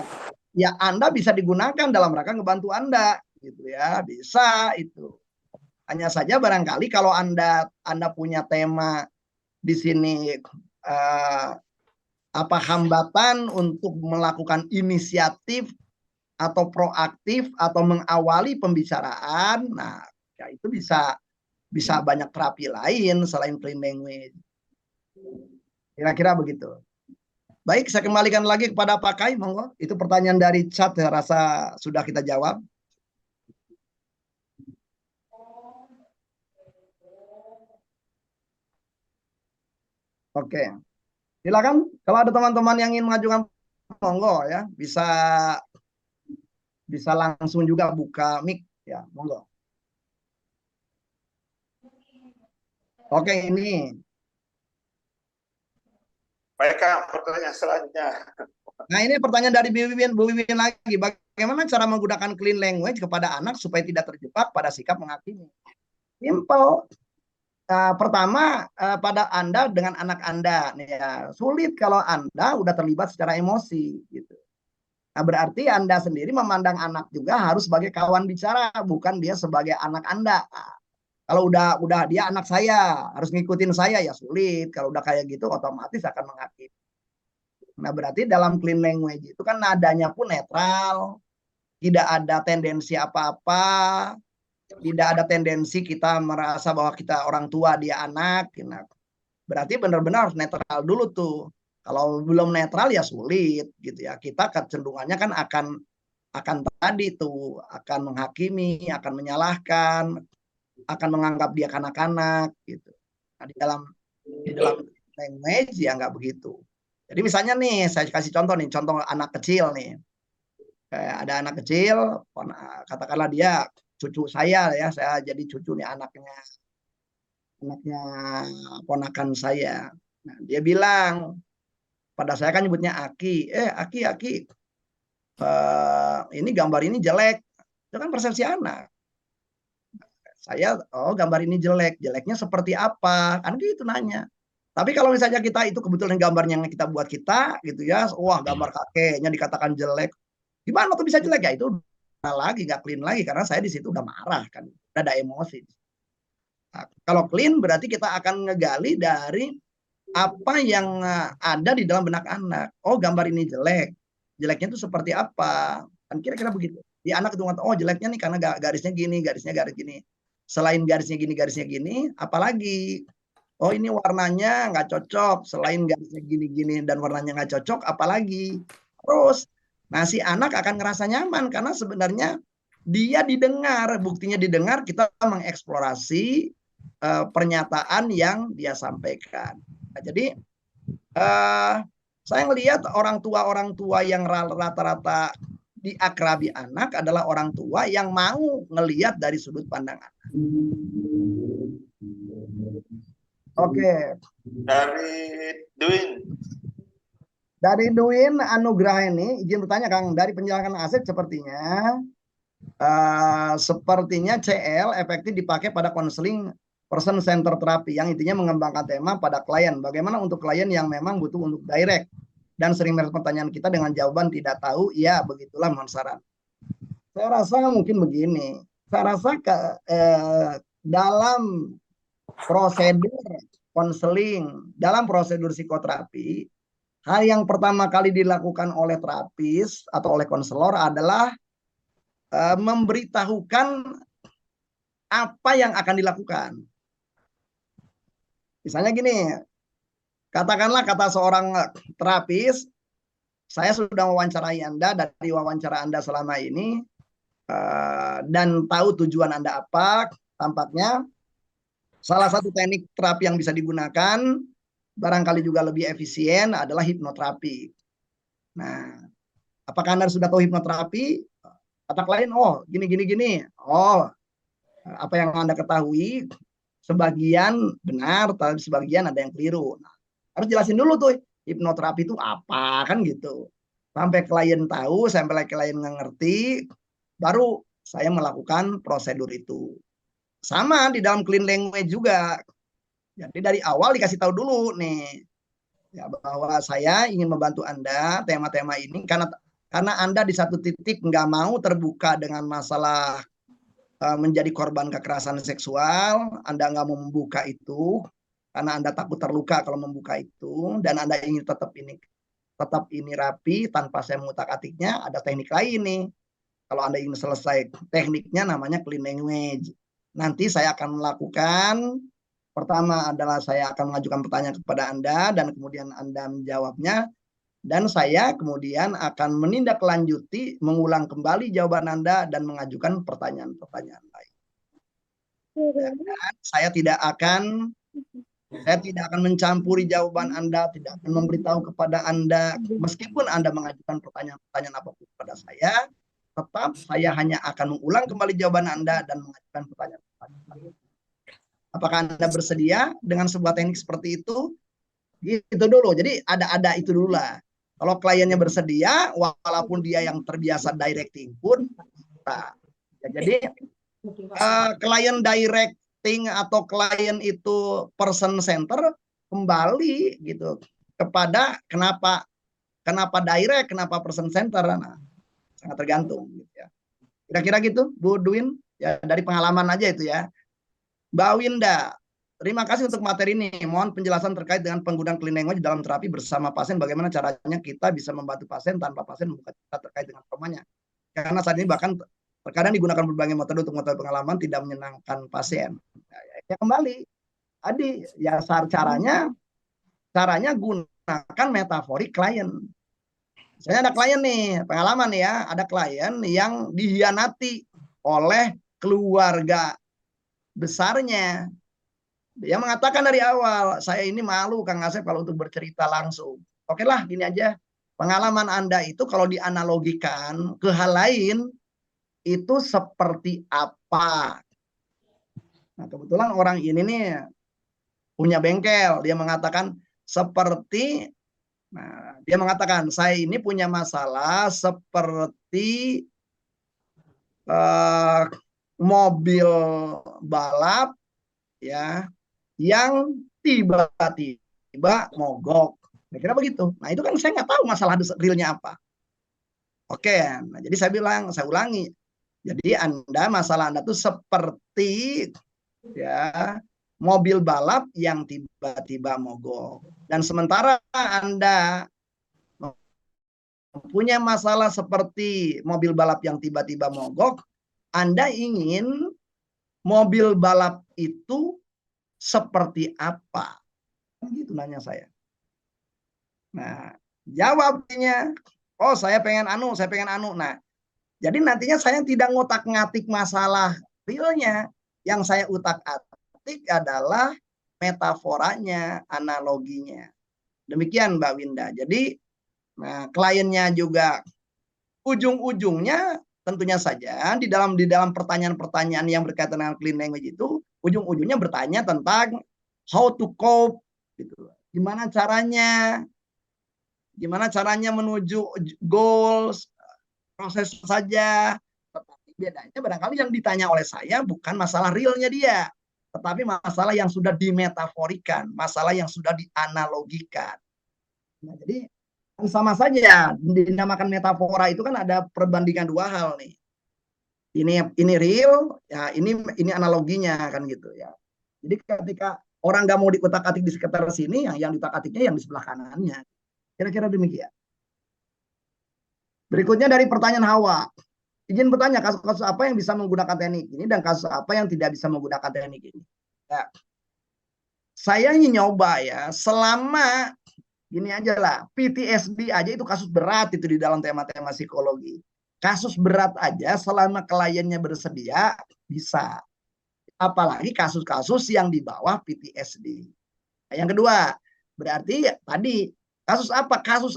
Anda bisa digunakan dalam rangka ngebantu Anda, gitu ya. Bisa itu. Hanya saja barangkali kalau Anda punya tema di sini apa hambatan untuk melakukan inisiatif atau proaktif atau mengawali pembicaraan, nah ya itu bisa banyak terapi lain selain clean language. Kira-kira begitu. Baik, saya kembalikan lagi kepada Pak Kai, monggo. Itu pertanyaan dari chat, saya rasa sudah kita jawab. Oke, silakan. Kalau ada teman-teman yang ingin mengajukan, monggo ya, bisa langsung juga buka mic ya, monggo. Oke, ini. Baik, Kang, pertanyaan selanjutnya. Nah, ini pertanyaan dari Bu Wiwin lagi. Bagaimana cara menggunakan clean language kepada anak supaya tidak terjebak pada sikap menghakimi? Simple. Pertama, pada Anda dengan anak Anda, ya, sulit kalau Anda udah terlibat secara emosi, gitu. Nah, berarti Anda sendiri memandang anak juga harus sebagai kawan bicara, bukan dia sebagai anak Anda. Nah, kalau udah dia anak saya, harus ngikutin saya, ya sulit. Kalau udah kayak gitu, otomatis akan menghakimi. Nah, berarti dalam clean language itu kan nadanya pun netral, tidak ada tendensi apa-apa, tidak ada tendensi kita merasa bahwa kita orang tua, dia anak. Nah, berarti benar-benar harus netral dulu tuh. Kalau belum netral ya sulit gitu ya. Kita kecenderungannya kan akan tadi tuh, akan menghakimi, akan menyalahkan, akan menganggap dia kanak-kanak gitu. Nah, di dalam language ya nggak begitu. Jadi misalnya nih, saya kasih contoh nih, contoh anak kecil nih. Kayak ada anak kecil, katakanlah dia cucu saya ya, saya jadi cucu nih anaknya ponakan saya. Nah, dia bilang pada saya kan nyebutnya Aki, Aki, ini gambar ini jelek. Itu kan persepsi anak. Saya, gambar ini jelek, jeleknya seperti apa? Kan gitu nanya. Tapi kalau misalnya kita itu kebetulan gambar yang kita buat kita gitu ya, wah gambar kakeknya dikatakan jelek, gimana tuh bisa jelek ya? Itu lagi nggak clean lagi karena saya di situ udah marah kan, udah ada emosi. Nah, kalau clean berarti kita akan ngegali dari apa yang ada di dalam benak anak. Oh, gambar ini jelek, jeleknya itu seperti apa? Kan kira-kira begitu. Di anak itu ngatakan, oh jeleknya nih karena garisnya gini, garis gini. Selain garisnya gini, apalagi? Oh ini warnanya nggak cocok, selain garisnya gini-gini dan warnanya nggak cocok, apalagi? Terus, nah si anak akan ngerasa nyaman karena sebenarnya dia didengar, buktinya didengar, kita mengeksplorasi pernyataan yang dia sampaikan. Nah, jadi Saya ngelihat orang tua yang rata-rata diakrabi anak adalah orang tua yang mau ngelihat dari sudut pandang anak. Oke. Dari Duin Anugrah ini, izin bertanya Kang, dari penjelasan Asep sepertinya CL efektif dipakai pada konseling person center terapi yang intinya mengembangkan tema pada klien. Bagaimana untuk klien yang memang butuh untuk direct dan sering merespon pertanyaan kita dengan jawaban tidak tahu, ya begitulah mohon saran. Saya rasa mungkin begini, saya rasa dalam prosedur konseling, dalam prosedur psikoterapi, hal yang pertama kali dilakukan oleh terapis atau oleh konselor adalah memberitahukan apa yang akan dilakukan. Misalnya gini, katakanlah kata seorang terapis, saya sudah mewawancarai Anda, dari wawancara Anda selama ini, dan tahu tujuan Anda apa, tampaknya salah satu teknik terapi yang bisa digunakan, barangkali juga lebih efisien, adalah hipnoterapi. Nah, apakah Anda sudah tahu hipnoterapi? Kata klien, oh gini. Oh, apa yang Anda ketahui sebagian benar, tapi sebagian ada yang keliru. Nah, harus jelasin dulu tuh hipnoterapi itu apa, kan gitu. Sampai klien tahu, sampai klien ngerti, baru saya melakukan prosedur itu. Sama di dalam clean language juga. Jadi dari awal dikasih tahu dulu nih, ya, bahwa saya ingin membantu Anda tema-tema ini karena Anda di satu titik nggak mau terbuka dengan masalah menjadi korban kekerasan seksual, Anda nggak mau membuka itu karena Anda takut terluka kalau membuka itu, dan Anda ingin tetap ini rapi tanpa saya mengutak-atiknya. Ada teknik lain nih. Kalau Anda ingin selesai tekniknya, namanya clean language. Nanti saya akan melakukan, pertama adalah saya akan mengajukan pertanyaan kepada Anda dan kemudian Anda menjawabnya, dan saya kemudian akan menindaklanjuti, mengulang kembali jawaban Anda dan mengajukan pertanyaan-pertanyaan lain. Dan saya tidak akan mencampuri jawaban Anda, tidak akan memberitahu kepada Anda, meskipun Anda mengajukan pertanyaan-pertanyaan apapun kepada saya, tetap saya hanya akan mengulang kembali jawaban Anda dan mengajukan pertanyaan-pertanyaan lain. Apakah Anda bersedia dengan sebuah teknik seperti itu? Gitu dulu. Jadi ada itu dulu lah. Kalau kliennya bersedia, walaupun dia yang terbiasa directing pun, nah, ya, jadi klien directing atau klien itu person center kembali gitu kepada kenapa direct, kenapa person center, nah, sangat tergantung. Gitu ya. Kira-kira gitu, Bu Duin, ya dari pengalaman aja itu ya. Mbak Winda, terima kasih untuk materi ini. Mohon penjelasan terkait dengan penggunaan clean language dalam terapi bersama pasien. Bagaimana caranya kita bisa membantu pasien tanpa pasien membuka cerita terkait dengan traumanya. Karena saat ini bahkan terkadang digunakan berbagai metode untuk mengetahui pengalaman tidak menyenangkan pasien. Ya kembali, tadi ya caranya gunakan metaforik klien. Misalnya ada klien nih, pengalaman ya, ada klien yang dihianati oleh keluarga besarnya. Dia mengatakan dari awal, saya ini malu Kang Asep kalau untuk bercerita langsung. Oke lah, gini aja. Pengalaman Anda itu kalau dianalogikan ke hal lain, itu seperti apa? Nah, kebetulan orang ini nih punya bengkel. Dia mengatakan seperti, nah, dia mengatakan, saya ini punya masalah seperti mobil balap ya yang tiba-tiba mogok. Kira-kira begitu. Nah, itu kan saya nggak tahu masalah realnya apa. Oke, nah jadi saya ulangi. Jadi masalah Anda tuh seperti ya mobil balap yang tiba-tiba mogok. Dan sementara Anda punya masalah seperti mobil balap yang tiba-tiba mogok, Anda ingin mobil balap itu seperti apa? Gitu nanya saya. Nah, jawabnya, oh saya pengen anu. Nah, jadi nantinya saya tidak ngotak-ngatik masalah realnya. Yang saya utak-atik adalah metaforanya, analoginya. Demikian Mbak Winda. Jadi kliennya juga ujung-ujungnya tentunya saja di dalam pertanyaan-pertanyaan yang berkaitan dengan clean language itu ujung-ujungnya bertanya tentang how to cope gitu. Gimana caranya menuju goals, proses saja. Tetapi bedanya barangkali yang ditanya oleh saya bukan masalah realnya dia, tetapi masalah yang sudah dimetaforikan, masalah yang sudah dianalogikan. Nah, jadi sama saja dinamakan metafora itu kan ada perbandingan dua hal nih. Ini real, ya ini analoginya kan gitu ya. Jadi ketika orang nggak mau dikutak-atik di sekitar sini, yang diutak-atiknya yang di sebelah kanannya. Kira-kira demikian. Berikutnya dari pertanyaan Hawa. Izin bertanya, kasus-kasus apa yang bisa menggunakan teknik ini dan kasus apa yang tidak bisa menggunakan teknik ini. Ya. Saya ingin nyoba ya, selama gini aja lah, PTSD aja itu kasus berat itu di dalam tema-tema psikologi. Kasus berat aja selama kliennya bersedia bisa. Apalagi kasus-kasus yang di bawah PTSD. Nah, yang kedua, berarti ya, tadi kasus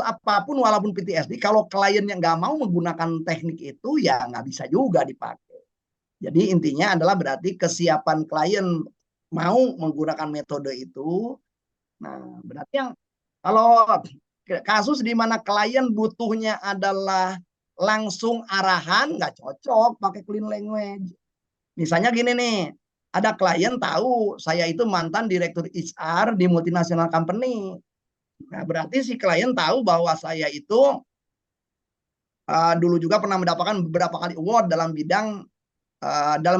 apapun walaupun PTSD, kalau kliennya nggak mau menggunakan teknik itu ya nggak bisa juga dipakai. Jadi intinya adalah berarti kesiapan klien mau menggunakan metode itu. Nah, berarti yang kalau kasus di mana klien butuhnya adalah langsung arahan, nggak cocok pakai clean language. Misalnya gini nih, ada klien tahu saya itu mantan direktur HR di multinational company. Nah, berarti si klien tahu bahwa saya itu dulu juga pernah mendapatkan beberapa kali award dalam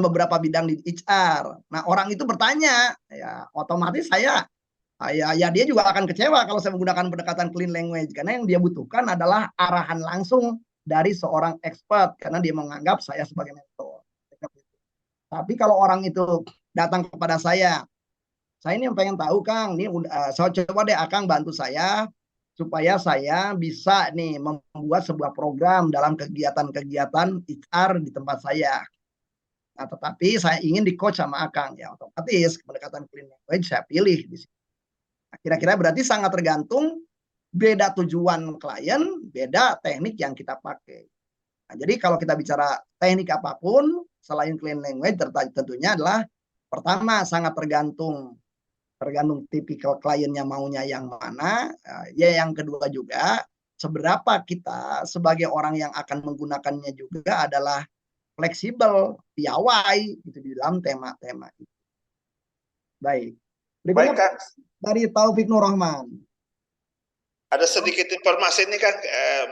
beberapa bidang di HR. Nah, orang itu bertanya, ya otomatis ya dia juga akan kecewa kalau saya menggunakan pendekatan clean language karena yang dia butuhkan adalah arahan langsung dari seorang expert karena dia menganggap saya sebagai mentor. Tapi kalau orang itu datang kepada saya ini yang pengen tahu Kang, ini saya coba deh Akang bantu saya supaya saya bisa nih membuat sebuah program dalam kegiatan-kegiatan HR di tempat saya. Nah, tetapi saya ingin di coach sama Akang ya, otomatis pendekatan clean language saya pilih di sini. Nah, kira-kira berarti sangat tergantung beda tujuan klien, beda teknik yang kita pakai. Nah, jadi kalau kita bicara teknik apapun selain clean language tentunya adalah pertama sangat tergantung tipikal kliennya maunya yang mana. Ya yang kedua juga seberapa kita sebagai orang yang akan menggunakannya juga adalah fleksibel, piawai gitu di dalam tema-tema itu. Baik. Berikutnya Baik, Kak. dari Taufik Nur Rahman. Ada sedikit informasi ini kan,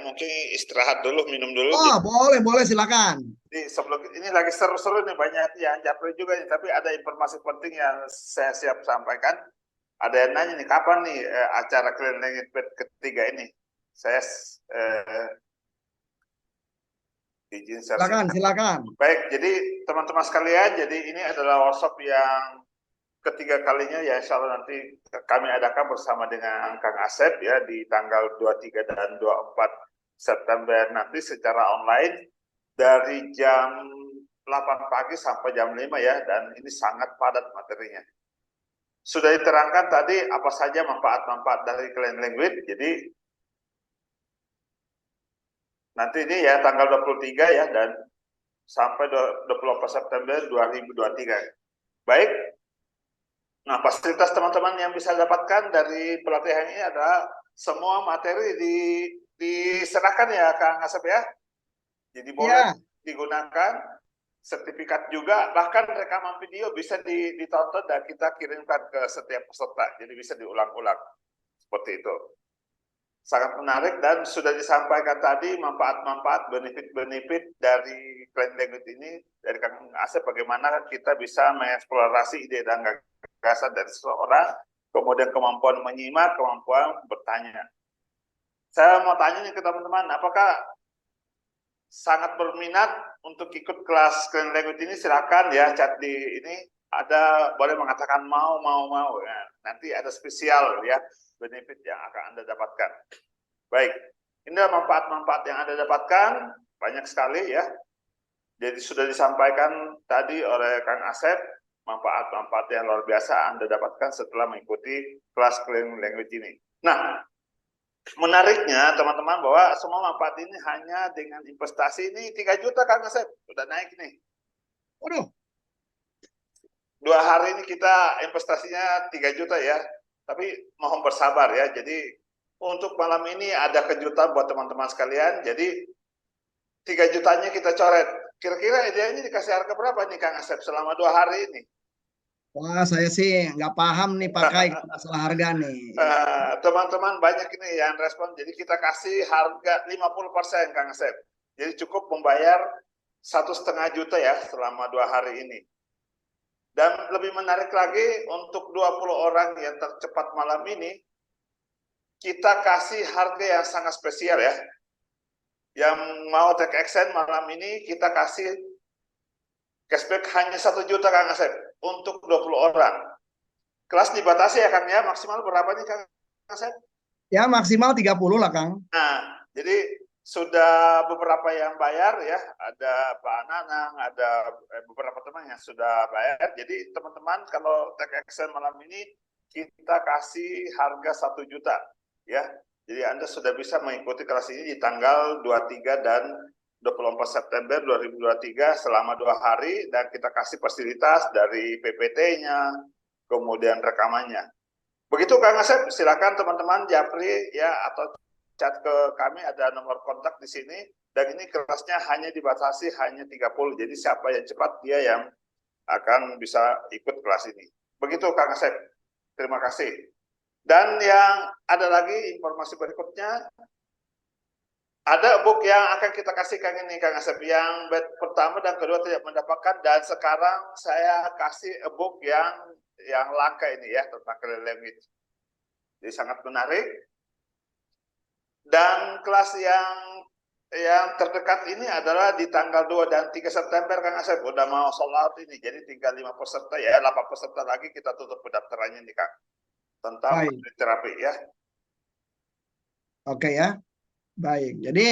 mungkin istirahat dulu, minum dulu. Oh, boleh silakan. Sebelum ini lagi seru-seru nih, banyak yang japri juga nih, tapi ada informasi penting yang saya siap sampaikan. Ada yang nanya nih, kapan nih acara Clean Language ketiga ini? Saya izin silakan. Baik, jadi teman-teman sekalian, jadi ini adalah workshop yang ketiga kalinya ya, insya Allah nanti kami adakan bersama dengan Kang Asep ya di tanggal 23 dan 24 September nanti secara online dari jam 8 pagi sampai jam 5 ya, dan ini sangat padat materinya. Sudah diterangkan tadi apa saja manfaat-manfaat dari clean language. Jadi nanti ini ya tanggal 23 ya dan sampai 24 September 2023. Baik. Nah, fasilitas teman-teman yang bisa dapatkan dari pelatihan ini adalah semua materi diserahkan ya Kang Asep ya. Jadi boleh digunakan, sertifikat juga, bahkan rekaman video bisa ditonton dan kita kirimkan ke setiap peserta. Jadi bisa diulang-ulang. Seperti itu. Sangat menarik dan sudah disampaikan tadi manfaat-manfaat, benefit-benefit dari clean language ini dari Kang Asep, bagaimana kita bisa mengeksplorasi ide dan gagasan dari seseorang, kemudian kemampuan menyimak, kemampuan bertanya. Saya mau tanya nih ke teman-teman, apakah sangat berminat untuk ikut kelas clean language ini? Silakan ya, chat di ini ada, boleh mengatakan mau ya. Nanti ada spesial ya benefit yang akan Anda dapatkan. Baik, ini adalah manfaat-manfaat yang Anda dapatkan, banyak sekali ya. Jadi sudah disampaikan tadi oleh Kang Asep, manfaat-manfaat yang luar biasa Anda dapatkan setelah mengikuti kelas clean language ini. Nah, menariknya teman-teman bahwa semua manfaat ini hanya dengan investasi ini 3 juta Kang Asep, udah naik nih. Waduh. 2 hari ini kita investasinya 3 juta ya, tapi mohon bersabar ya. Jadi untuk malam ini ada kejutan buat teman-teman sekalian. Jadi 3 jutanya kita coret. Kira-kira ideanya dikasih harga berapa nih Kang Asep selama 2 hari ini? Wah, saya sih nggak paham nih pakai masalah harga nih. Teman-teman banyak ini yang respon. Jadi kita kasih harga 50% Kang Asep. Jadi cukup membayar 1,5 juta ya selama 2 hari ini. Dan lebih menarik lagi untuk 20 orang yang tercepat malam ini, kita kasih harga yang sangat spesial ya. Yang mau take action malam ini kita kasih cashback hanya 1 juta Kang Asep untuk 20 orang. Kelas dibatasi ya Kang ya, maksimal berapa nih Kang Asep? Ya maksimal 30 lah Kang. Nah, jadi sudah beberapa yang bayar ya, ada Pak Nanang, ada beberapa teman yang sudah bayar. Jadi teman-teman kalau take action malam ini kita kasih harga 1 juta ya. Jadi Anda sudah bisa mengikuti kelas ini di tanggal 23 dan 24 September 2023 selama 2 hari, dan kita kasih fasilitas dari PPT-nya, kemudian rekamannya. Begitu Kang Asep, silakan teman-teman japri ya atau chat ke kami, ada nomor kontak di sini, dan ini kelasnya hanya dibatasi hanya 30. Jadi siapa yang cepat dia yang akan bisa ikut kelas ini. Begitu Kang Asep. Terima kasih. Dan yang ada lagi informasi berikutnya, ada book yang akan kita kasihkan ini Kang Asep, yang pertama dan kedua tidak mendapatkan, dan sekarang saya kasih book yang langka ini ya tentang clean language. Jadi sangat menarik. Dan kelas yang terdekat ini adalah di tanggal 2 dan 3 September Kang Asep. Udah mau sold out ini, jadi tinggal 5 peserta ya, 8 peserta lagi kita tutup pendaftarannya nih Kang. Tentang terapi ya. Oke ya. Baik. Jadi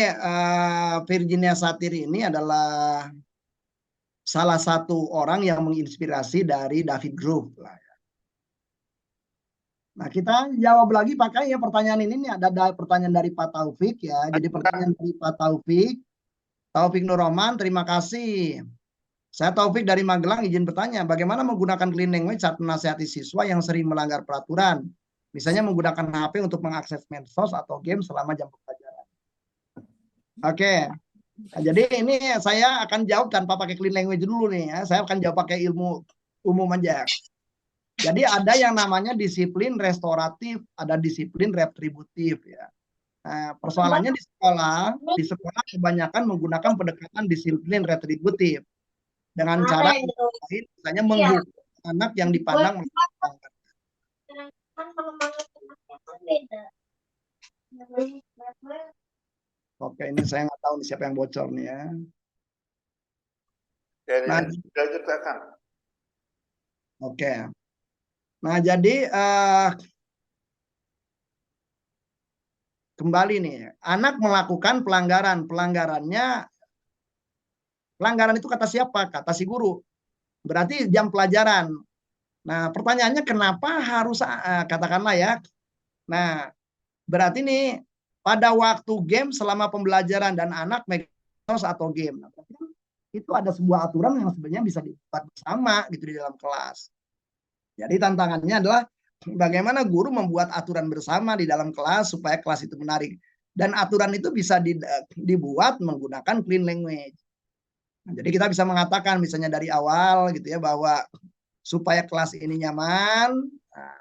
Virginia Satir ini adalah salah satu orang yang menginspirasi dari David Groove. Nah, kita jawab lagi pakai ya pertanyaan ini. Ada pertanyaan dari Pak Taufik ya. Jadi pertanyaan dari Pak Taufik Nur Roman, terima kasih. Saya Taufik dari Magelang, izin bertanya, bagaimana menggunakan clean language saat menasihati siswa yang sering melanggar peraturan? Misalnya menggunakan HP untuk mengakses medsos atau game selama jam pelajaran. Oke. Nah, jadi ini saya akan jawab tanpa pakai clean language dulu nih ya. Saya akan jawab pakai ilmu umum aja. Jadi ada yang namanya disiplin restoratif, ada disiplin retributif ya. Nah, persoalannya di sekolah kebanyakan menggunakan pendekatan disiplin retributif dengan cara misalnya menghukum anak yang dipandang melanggar. Oke, ini saya nggak tahu siapa yang bocor nih ya. Nah, oke. Nah, jadi kembali nih, anak melakukan pelanggaran. Pelanggaran itu kata siapa? Kata si guru. Berarti jam pelajaran. Nah, pertanyaannya kenapa harus katakanlah ya. Nah, berarti nih pada waktu game selama pembelajaran dan anak medsos atau game. Nah, itu ada sebuah aturan yang sebenarnya bisa dibuat bersama gitu di dalam kelas. Jadi tantangannya adalah bagaimana guru membuat aturan bersama di dalam kelas supaya kelas itu menarik. Dan aturan itu bisa dibuat menggunakan clean language. Nah, jadi kita bisa mengatakan misalnya dari awal gitu ya bahwa supaya kelas ini nyaman, nah,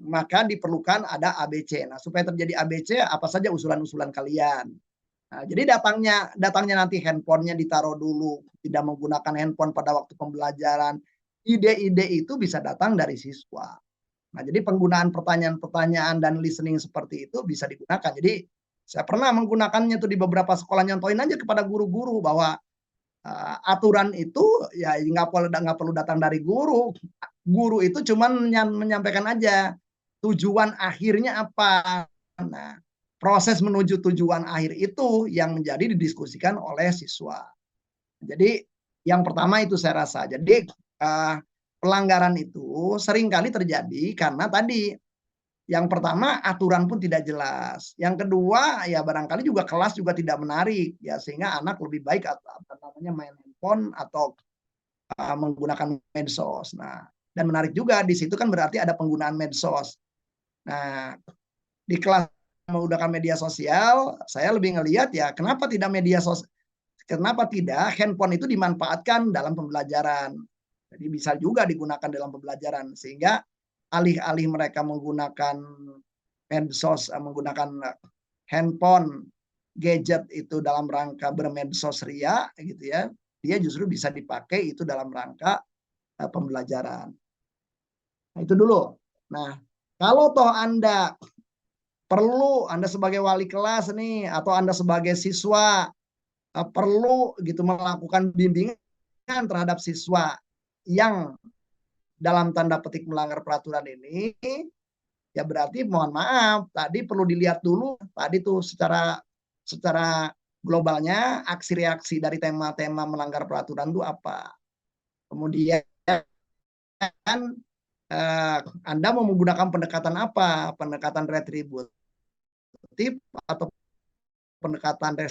maka diperlukan ada ABC. Nah, supaya terjadi ABC, apa saja usulan-usulan kalian? Nah, jadi datangnya nanti handphonenya ditaruh dulu, tidak menggunakan handphone pada waktu pembelajaran. Ide-ide itu bisa datang dari siswa. Nah, jadi penggunaan pertanyaan-pertanyaan dan listening seperti itu bisa digunakan. Jadi saya pernah menggunakannya tuh di beberapa sekolah, nyontoin aja kepada guru-guru bahwa aturan itu ya nggak perlu datang dari guru. Guru itu cuma menyampaikan aja tujuan akhirnya apa. Nah, proses menuju tujuan akhir itu yang menjadi didiskusikan oleh siswa. Jadi yang pertama itu saya rasa. Jadi pelanggaran itu seringkali terjadi karena tadi Yang pertama, aturan pun tidak jelas. Yang kedua, ya barangkali juga kelas juga tidak menarik, ya sehingga anak lebih baik main handphone atau menggunakan medsos. Nah, dan menarik juga di situ kan berarti ada penggunaan medsos. Nah, di kelas menggunakan media sosial, saya lebih ngelihat ya kenapa tidak handphone itu dimanfaatkan dalam pembelajaran. Jadi bisa juga digunakan dalam pembelajaran sehingga alih-alih mereka menggunakan medsos, menggunakan handphone, gadget itu dalam rangka bermedsos ria gitu ya, dia justru bisa dipakai itu dalam rangka pembelajaran. Nah, itu dulu. Nah, kalau toh Anda sebagai wali kelas nih atau Anda sebagai siswa perlu gitu melakukan bimbingan terhadap siswa yang dalam tanda petik melanggar peraturan ini, ya berarti mohon maaf, tadi perlu dilihat dulu tadi tuh secara globalnya aksi reaksi dari tema-tema melanggar peraturan itu apa. Kemudian Anda mau menggunakan pendekatan apa? Pendekatan retributif atau pendekatan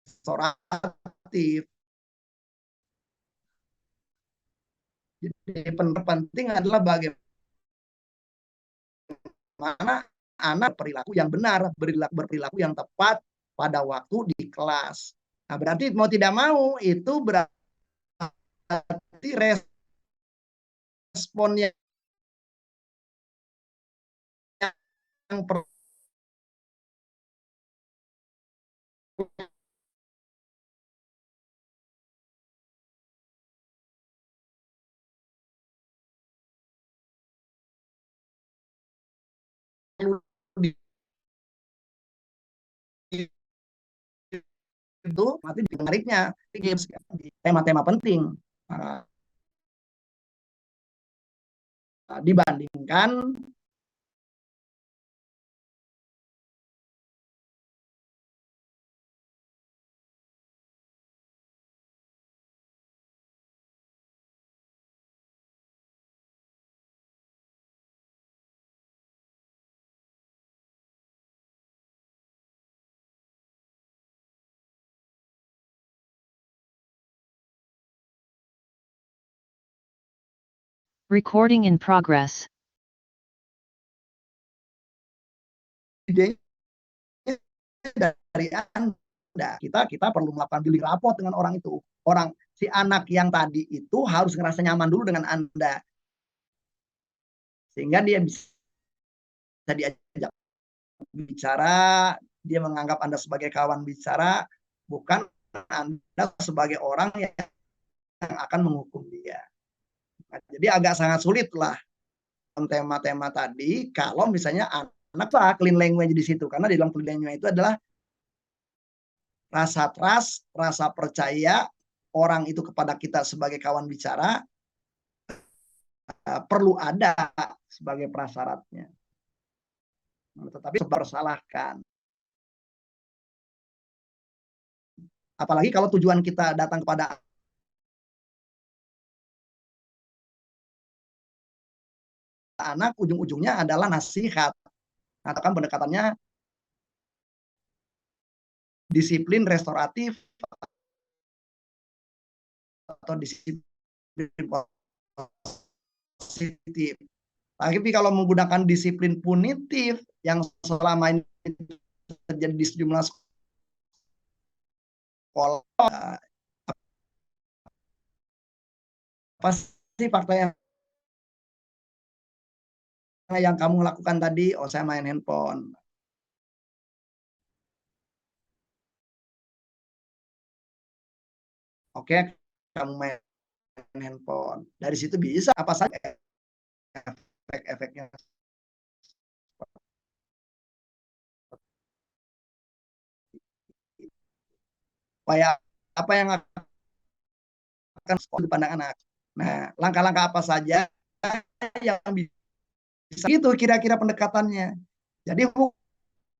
restoratif. Jadi penting adalah bagaimana anak berperilaku yang benar, berperilaku yang tepat pada waktu di kelas. Nah, berarti mau tidak mau itu berarti responnya yang perlu itu nanti menariknya tema-tema penting dibandingkan Recording in progress. Dari Anda. Kita perlu melakukan bilik rapot dengan orang itu. Si anak yang tadi itu harus ngerasa nyaman dulu dengan Anda. Sehingga dia bisa diajak bicara, dia menganggap Anda sebagai kawan bicara, bukan Anda sebagai orang yang akan menghukum dia. Nah, jadi agak sangat sulit lah tema-tema tadi kalau misalnya anak clean language di situ, karena di dalam clean language itu adalah rasa trust, rasa percaya orang itu kepada kita sebagai kawan bicara perlu ada sebagai prasyaratnya. Tetapi bersalahkan. Apalagi kalau tujuan kita datang kepada anak, ujung-ujungnya adalah nasihat. Katakan pendekatannya disiplin restoratif atau disiplin positif. Tapi kalau menggunakan disiplin punitif yang selama ini terjadi di sejumlah sekolah, apa sih fakta yang kamu lakukan tadi? Oh, saya main handphone. Oke, kamu main handphone. Dari situ bisa apa saja efek-efeknya. Supaya apa yang akan dipandang anak. Nah, langkah-langkah apa saja yang bisa itu kira-kira pendekatannya. Jadi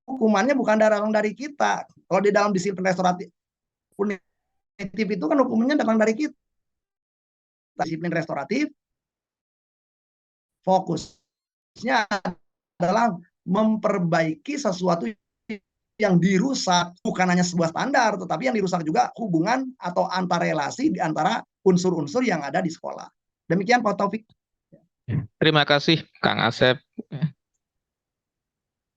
hukumannya bukan datang dari kita. Kalau di dalam disiplin restoratif punitif itu kan hukumannya datang dari kita. Disiplin restoratif fokus harusnya adalah memperbaiki sesuatu yang dirusak, bukan hanya sebuah standar, tetapi yang dirusak juga hubungan atau antar relasi di antara unsur-unsur yang ada di sekolah. Demikian Pak Taufik. Terima kasih Kang Asep.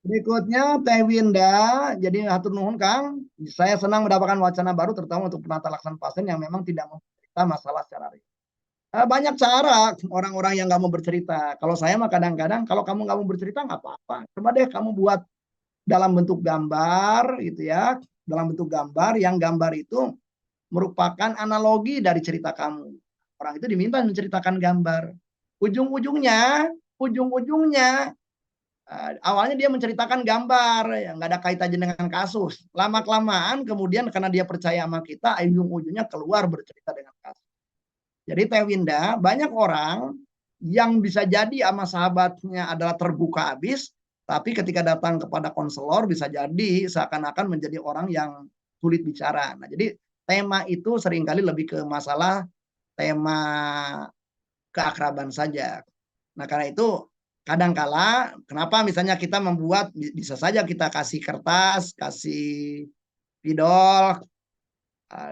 Berikutnya Teh Winda. Jadi hatur nuhun Kang. Saya senang mendapatkan wacana baru terutama untuk penata laksana pasien yang memang tidak mencerita masalah secara real. Banyak cara orang-orang yang nggak mau bercerita. Kalau saya mah kadang-kadang kalau kamu nggak mau bercerita nggak apa-apa. Coba deh kamu buat dalam bentuk gambar gitu ya, dalam bentuk gambar yang gambar itu merupakan analogi dari cerita kamu. Orang itu diminta menceritakan gambar. Ujung-ujungnya awalnya dia menceritakan gambar yang nggak ada kaitannya dengan kasus. Lama-kelamaan kemudian karena dia percaya sama kita, ujung-ujungnya keluar bercerita dengan kasus. Jadi Teh Winda, banyak orang yang bisa jadi sama sahabatnya adalah terbuka habis, tapi ketika datang kepada konselor bisa jadi seakan-akan menjadi orang yang sulit bicara. Nah, jadi tema itu seringkali lebih ke masalah tema keakraban saja. Nah, karena itu kadangkala kenapa misalnya kita membuat, bisa saja kita kasih kertas, kasih spidol,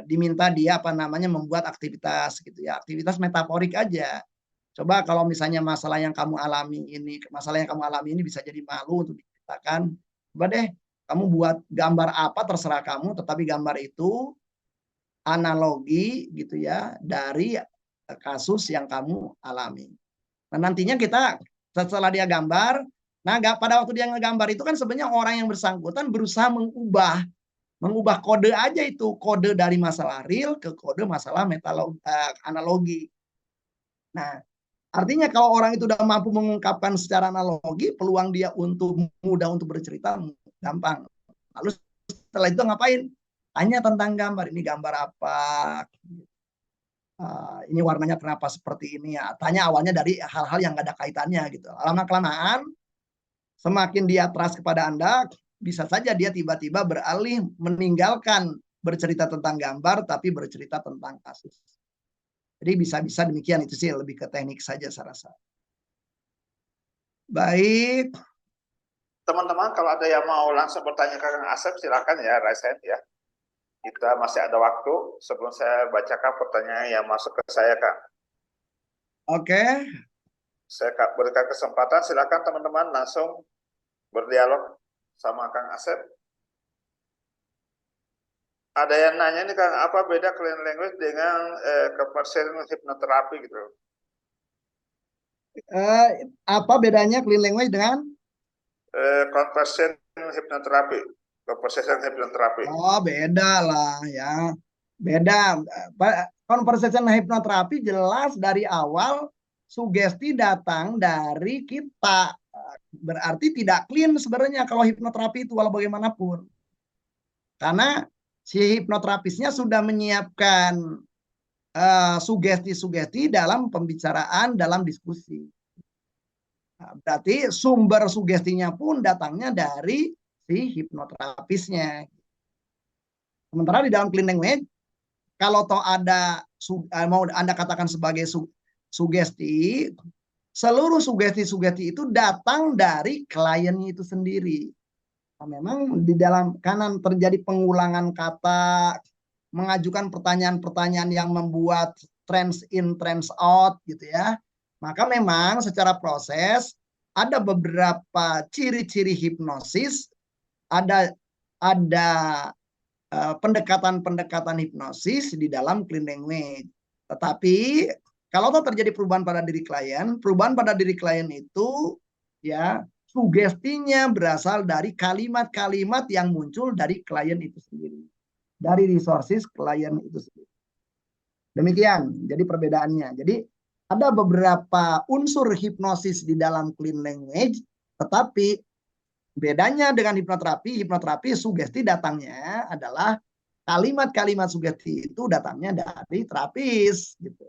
diminta dia membuat aktivitas gitu ya, aktivitas metaforik aja. Coba kalau misalnya masalah yang kamu alami ini bisa jadi malu untuk diceritakan. Coba deh kamu buat gambar apa terserah kamu, tetapi gambar itu analogi gitu ya dari kasus yang kamu alami. Nah, nantinya kita setelah dia gambar, pada waktu dia ngegambar itu kan sebenarnya orang yang bersangkutan berusaha mengubah kode aja, itu kode dari masalah real ke kode masalah analogi. Nah, artinya kalau orang itu udah mampu mengungkapkan secara analogi, peluang dia untuk mudah untuk bercerita gampang. Lalu setelah itu ngapain? Tanya tentang gambar. Ini gambar apa? Ini warnanya kenapa seperti ini ya? Tanya awalnya dari hal-hal yang gak ada kaitannya gitu. Lama-kelamaan semakin dia trust kepada Anda, bisa saja dia tiba-tiba beralih meninggalkan bercerita tentang gambar tapi bercerita tentang kasus. Jadi bisa-bisa demikian, itu sih lebih ke teknik saja saya rasa. Baik. Teman-teman, kalau ada yang mau langsung bertanya ke Kang Asep, silakan ya, raise hand ya. Kita masih ada waktu sebelum saya bacakan pertanyaan yang masuk ke saya, Kang. Oke. Saya berikan kesempatan, silakan teman-teman langsung berdialog sama Kang Asep. Ada yang nanya nih Kang, apa beda clean language dengan conversational hypnotherapy gitu? Apa bedanya clean language dengan conversational hypnotherapy? Conversational hypnotherapy. Oh, beda lah ya. Beda. Conversational hypnotherapy jelas dari awal sugesti datang dari kita. Berarti tidak clean sebenarnya kalau hipnoterapi itu walau bagaimanapun. Karena si hipnoterapisnya sudah menyiapkan sugesti-sugesti dalam pembicaraan, dalam diskusi. Nah, berarti sumber sugestinya pun datangnya dari si hipnoterapisnya. Sementara di dalam clean language, kalau toh ada mau Anda katakan sebagai sugesti, seluruh sugesti-sugesti itu datang dari kliennya itu sendiri. Nah, memang di dalam kanan terjadi pengulangan kata, mengajukan pertanyaan-pertanyaan yang membuat trends in, trends out gitu ya. Maka memang secara proses ada beberapa ciri-ciri hipnosis, ada pendekatan-pendekatan hipnosis di dalam clean language. Tetapi kalau terjadi perubahan pada diri klien itu ya sugestinya berasal dari kalimat-kalimat yang muncul dari klien itu sendiri, dari resources klien itu sendiri. Demikian, jadi perbedaannya. Jadi ada beberapa unsur hipnosis di dalam clean language, tetapi bedanya dengan hipnoterapi sugesti datangnya adalah kalimat-kalimat sugesti itu datangnya dari terapis gitu.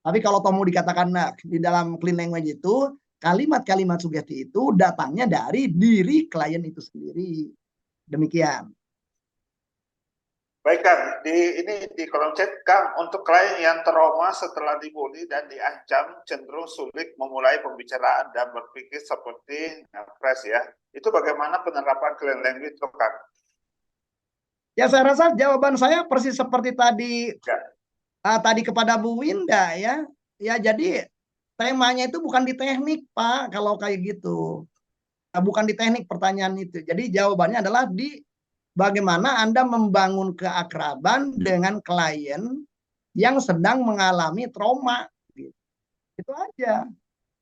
Tapi kalau mau dikatakan di dalam clean language itu kalimat-kalimat sugesti itu datangnya dari diri klien itu sendiri. Demikian. Baik Kang, di kolom chat Kang, untuk klien yang trauma setelah dibully dan diancam cenderung sulit memulai pembicaraan dan berpikir seperti ngepres ya. Itu bagaimana penerapan clean language itu Kang? Ya saya rasa jawaban saya persis seperti tadi Ya. tadi kepada Bu Winda ya. Ya jadi temanya itu bukan di teknik Pak kalau kayak gitu. Bukan di teknik pertanyaan itu. Jadi jawabannya adalah di bagaimana Anda membangun keakraban dengan klien yang sedang mengalami trauma. Itu aja.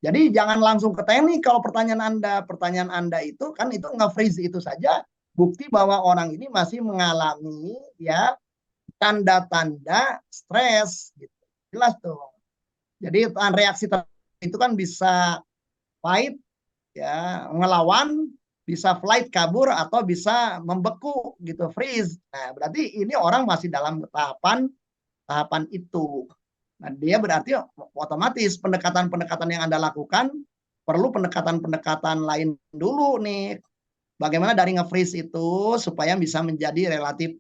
Jadi jangan langsung ke teknik kalau pertanyaan Anda. Pertanyaan Anda itu kan itu nge-freeze itu saja bukti bahwa orang ini masih mengalami ya tanda-tanda stres gitu. Jelas tuh. Jadi reaksi itu kan bisa fight ya, ngelawan, bisa flight kabur atau bisa membeku gitu, freeze. Nah, berarti ini orang masih dalam tahapan itu. Nah, dia berarti otomatis pendekatan-pendekatan yang Anda lakukan perlu pendekatan-pendekatan lain dulu nih. Bagaimana dari nge-freeze itu supaya bisa menjadi relatif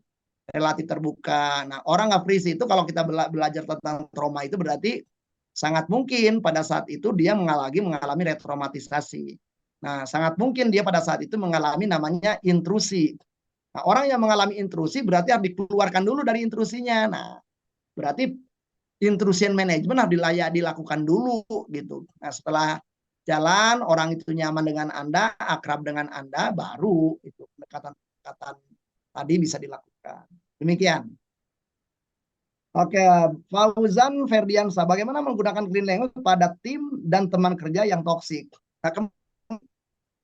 terbuka. Nah, orang nge-freeze itu kalau kita belajar tentang trauma itu berarti sangat mungkin pada saat itu dia mengalami retraumatisasi. Nah, sangat mungkin dia pada saat itu mengalami namanya intrusi. Nah, orang yang mengalami intrusi berarti harus dikeluarkan dulu dari intrusinya. Nah, berarti intrusion management harus dilakukan dulu gitu. Nah, setelah jalan orang itu nyaman dengan Anda, akrab dengan Anda, baru itu pendekatan tadi bisa dilakukan. Demikian. Oke, Fauzan Ferdiansa, bagaimana menggunakan clean language pada tim dan teman kerja yang toksik? Nah,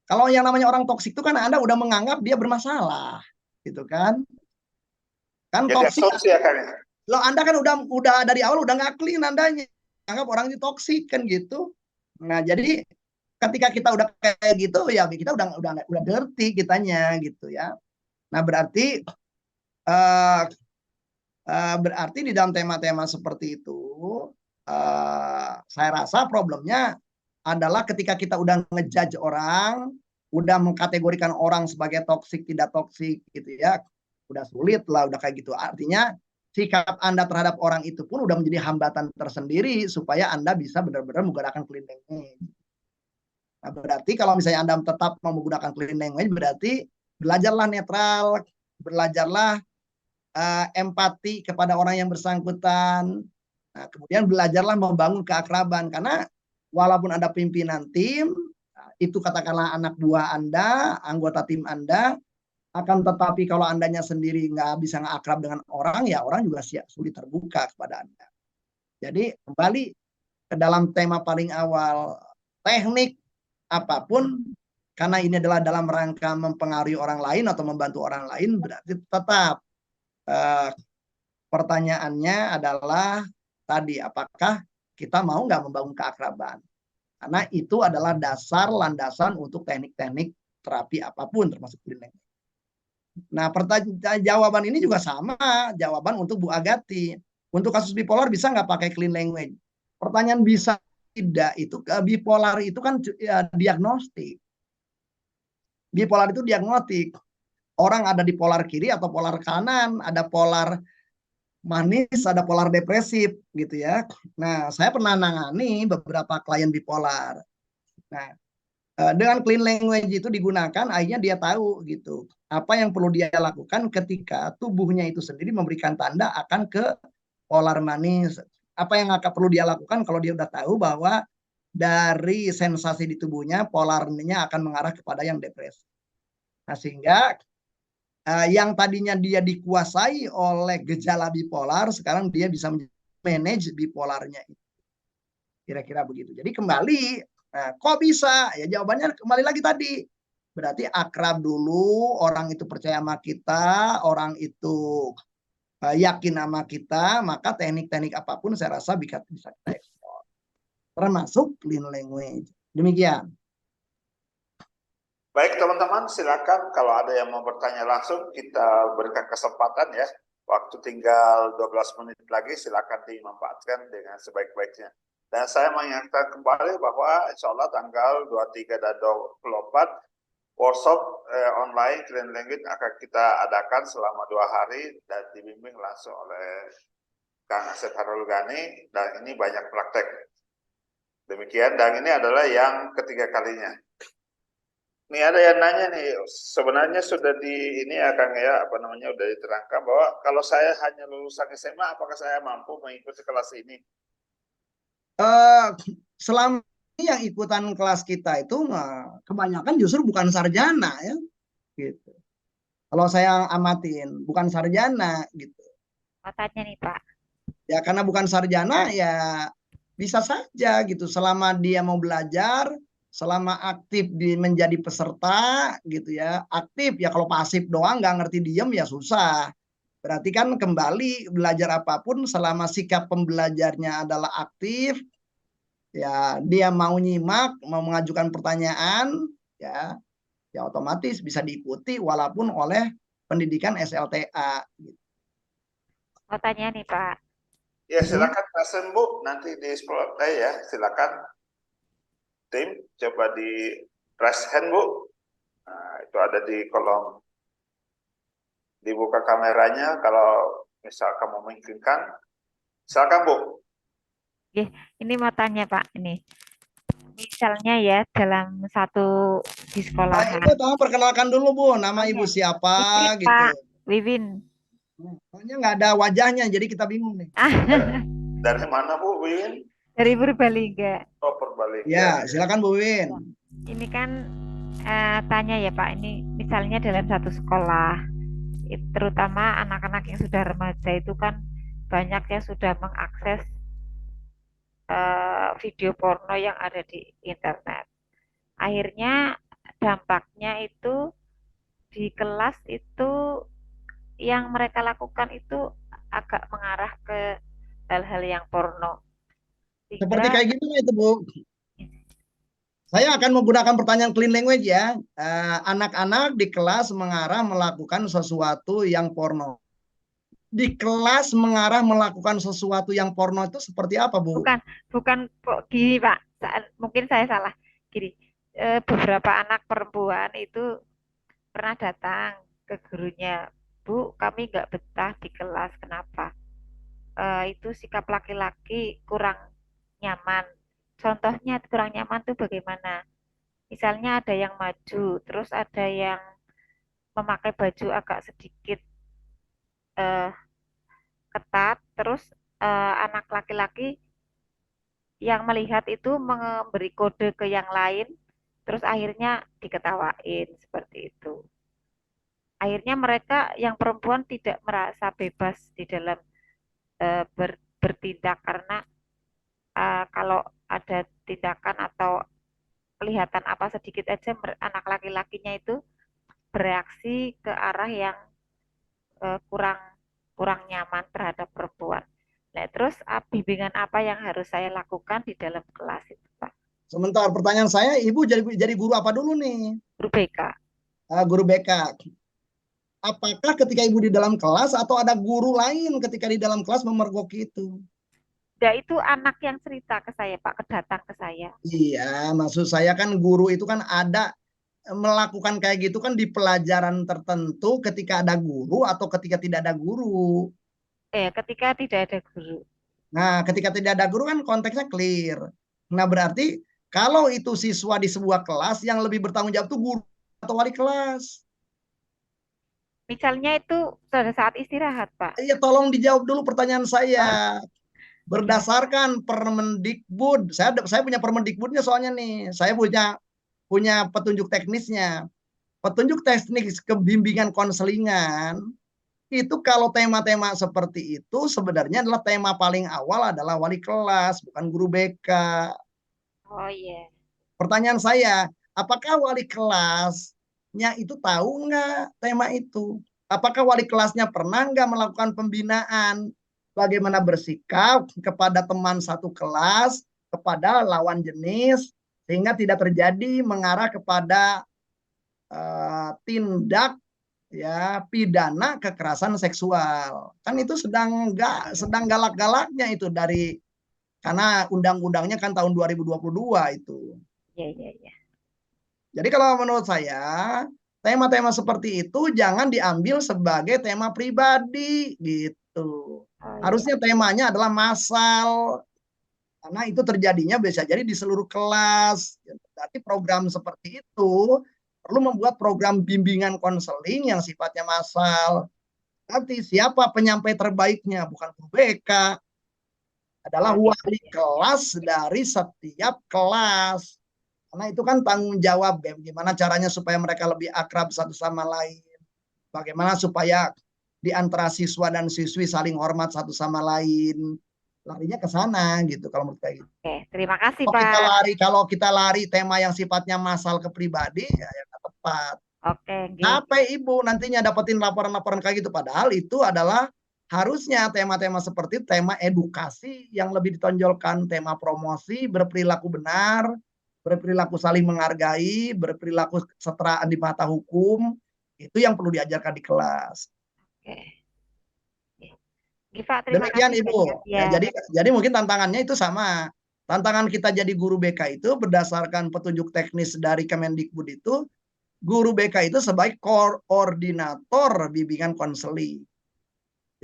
kalau yang namanya orang toksik itu kan Anda udah menganggap dia bermasalah, gitu kan? Kan toksik. Ya, kan? Loh, Anda kan udah dari awal udah nggak clean Andanya, anggap orang ini toksik kan gitu. Nah, jadi ketika kita udah kayak gitu ya kita udah dirty kitanya gitu ya. Nah, berarti di dalam tema-tema seperti itu saya rasa problemnya adalah ketika kita udah ngejudge orang, udah mengkategorikan orang sebagai toksik tidak toksik gitu ya, udah sulit lah udah kayak gitu. Artinya sikap Anda terhadap orang itu pun udah menjadi hambatan tersendiri supaya Anda bisa benar-benar menggunakan clean language. Nah, berarti kalau misalnya Anda tetap mau menggunakan clean language berarti belajarlah netral, belajarlah empati kepada orang yang bersangkutan. Nah, kemudian belajarlah membangun keakraban karena walaupun Anda pimpinan tim, itu katakanlah anak buah Anda, anggota tim Anda, akan tetapi kalau Andanya sendiri nggak bisa akrab dengan orang, ya orang juga sulit terbuka kepada Anda. Jadi kembali ke dalam tema paling awal, teknik apapun, karena ini adalah dalam rangka mempengaruhi orang lain atau membantu orang lain, berarti tetap pertanyaannya adalah tadi apakah kita mau nggak membangun keakraban, karena itu adalah dasar landasan untuk teknik-teknik terapi apapun termasuk clean language. Nah, jawaban ini juga sama jawaban untuk Bu Agati. Untuk kasus bipolar bisa nggak pakai clean language? Pertanyaan bisa tidak, itu bipolar itu kan ya, diagnostik. Bipolar itu diagnostik. Orang ada di polar kiri atau polar kanan, ada polar manis, ada polar depresif gitu ya. Nah, saya pernah nangani beberapa klien bipolar. Nah, dengan clean language itu digunakan, akhirnya dia tahu gitu apa yang perlu dia lakukan ketika tubuhnya itu sendiri memberikan tanda akan ke polar manis. Apa yang perlu dia lakukan kalau dia udah tahu bahwa dari sensasi di tubuhnya polarnya akan mengarah kepada yang depresi. Nah, sehingga yang tadinya dia dikuasai oleh gejala bipolar, sekarang dia bisa manage bipolarnya. Kira-kira begitu. Jadi kembali, kok bisa? Ya jawabannya kembali lagi tadi. Berarti akrab dulu, orang itu percaya sama kita, orang itu yakin sama kita, maka teknik-teknik apapun saya rasa bisa kita ekspor. Termasuk clean language. Demikian. Baik teman-teman, silakan kalau ada yang mau bertanya langsung kita berikan kesempatan ya. Waktu tinggal 12 menit lagi, silakan dimanfaatkan dengan sebaik-baiknya. Dan saya mengingatkan kembali bahwa insya Allah tanggal 23 dan 24 workshop online clean language akan kita adakan selama 2 hari dan dibimbing langsung oleh Kang Asep Harul Ghani, dan ini banyak praktek. Demikian, dan ini adalah yang ketiga kalinya. Nih ada yang nanya nih, sebenarnya sudah ini ya Kang ya, udah diterangkan bahwa kalau saya hanya lulusan SMA, apakah saya mampu mengikuti kelas ini? Selama ini yang ikutan kelas kita itu kebanyakan justru bukan sarjana ya, gitu. Kalau saya amatin, bukan sarjana gitu. Tanya nih Pak. Ya karena bukan sarjana ya bisa saja gitu, selama dia mau belajar, selama aktif menjadi peserta gitu ya. Aktif ya, kalau pasif doang nggak ngerti diem ya susah. Berarti kan kembali belajar apapun selama sikap pembelajarnya adalah aktif, ya dia mau nyimak, mau mengajukan pertanyaan, ya otomatis bisa diikuti walaupun oleh pendidikan SLTA. Mau tanya nih Pak. Ya silakan present Bu, nanti di spotlight ya, silakan. Tim, coba di press hand Bu. Nah, itu ada di kolom. Dibuka kameranya kalau misalkan memungkinkan. Silakan Bu. Oke, ini mau tanya Pak, ini. Misalnya ya dalam satu di sekolahan. Ibu tolong perkenalkan dulu Bu, nama Ibu siapa Wiwin, gitu. Pak Wiwin. Soalnya nggak ada wajahnya, jadi kita bingung nih. Dari mana Bu Win? Dari Purbalingga. Oh Purbalingga. Ya, silakan Bu Win. Ini kan tanya ya Pak, ini misalnya dalam satu sekolah, terutama anak-anak yang sudah remaja itu kan banyak yang sudah mengakses video porno yang ada di internet. Akhirnya dampaknya itu di kelas itu yang mereka lakukan itu agak mengarah ke hal-hal yang porno. Seperti kayak gimana itu Bu? Saya akan menggunakan pertanyaan clean language ya. Anak-anak di kelas mengarah melakukan sesuatu yang porno. Di kelas mengarah melakukan sesuatu yang porno itu seperti apa Bu? Bukan gini Pak. Mungkin saya salah. Gini, beberapa anak perempuan itu pernah datang ke gurunya. Bu, kami nggak betah di kelas. Kenapa? Itu sikap laki-laki kurang nyaman. Contohnya kurang nyaman tuh bagaimana? Misalnya ada yang maju, terus ada yang memakai baju agak sedikit ketat, terus anak laki-laki yang melihat itu memberi kode ke yang lain, terus akhirnya diketawain seperti itu. Akhirnya mereka yang perempuan tidak merasa bebas di dalam bertindak karena kalau ada tindakan atau kelihatan apa sedikit aja anak laki-lakinya itu bereaksi ke arah yang kurang nyaman terhadap perempuan. Nah, terus bimbingan apa yang harus saya lakukan di dalam kelas itu, Pak? Sebentar, pertanyaan saya, Ibu jadi guru apa dulu nih? Guru BK. Guru BK. Apakah ketika Ibu di dalam kelas atau ada guru lain ketika di dalam kelas memergoki itu? Ya, itu anak yang cerita ke saya, Pak, kedatang ke saya. Iya, maksud saya kan guru itu kan ada melakukan kayak gitu kan di pelajaran tertentu ketika ada guru atau ketika tidak ada guru. Ketika tidak ada guru. Nah, ketika tidak ada guru kan konteksnya clear. Nah, berarti kalau itu siswa di sebuah kelas yang lebih bertanggung jawab itu guru atau wali kelas. Misalnya itu pada saat istirahat, Pak. Iya, tolong dijawab dulu pertanyaan saya. Berdasarkan Permendikbud, saya punya Permendikbudnya soalnya nih. Saya punya petunjuk teknisnya. Petunjuk teknis kebimbingan konselingan itu kalau tema-tema seperti itu sebenarnya adalah tema paling awal adalah wali kelas, bukan guru BK. Oh iya. Pertanyaan saya, apakah wali kelasnya itu tahu nggak tema itu? Apakah wali kelasnya pernah nggak melakukan pembinaan? Bagaimana bersikap kepada teman satu kelas, kepada lawan jenis, sehingga tidak terjadi mengarah kepada tindak ya pidana kekerasan seksual. Kan itu sedang galak-galaknya itu karena undang-undangnya kan tahun 2022 itu. Iya. Jadi kalau menurut saya tema-tema seperti itu jangan diambil sebagai tema pribadi gitu. Harusnya temanya adalah massal. Karena itu terjadinya bisa jadi di seluruh kelas. Jadi program seperti itu perlu membuat program bimbingan konseling yang sifatnya massal. Nanti siapa penyampai terbaiknya? Bukan guru BK, adalah wali kelas dari setiap kelas. Karena itu kan tanggung jawab, gimana caranya supaya mereka lebih akrab satu sama lain. Bagaimana supaya di antara siswa dan siswi saling hormat satu sama lain. Larinya ke sana gitu kalau menurut saya gitu. Oke, terima kasih Kalau Pak. kita lari tema yang sifatnya massal ke pribadi ya nggak tepat. Oke, Capek ibu nantinya dapetin laporan-laporan kayak gitu, padahal itu adalah harusnya tema-tema seperti tema edukasi yang lebih ditonjolkan, tema promosi, berperilaku benar, berperilaku saling menghargai, berperilaku kesetaraan di mata hukum, itu yang perlu diajarkan di kelas. Oke. Giva, terima Demikian kasih Ibu. banyak. Ya, jadi mungkin tantangannya itu sama. Tantangan kita jadi guru BK itu berdasarkan petunjuk teknis dari Kemendikbud itu, guru BK itu sebagai koordinator bimbingan konseling.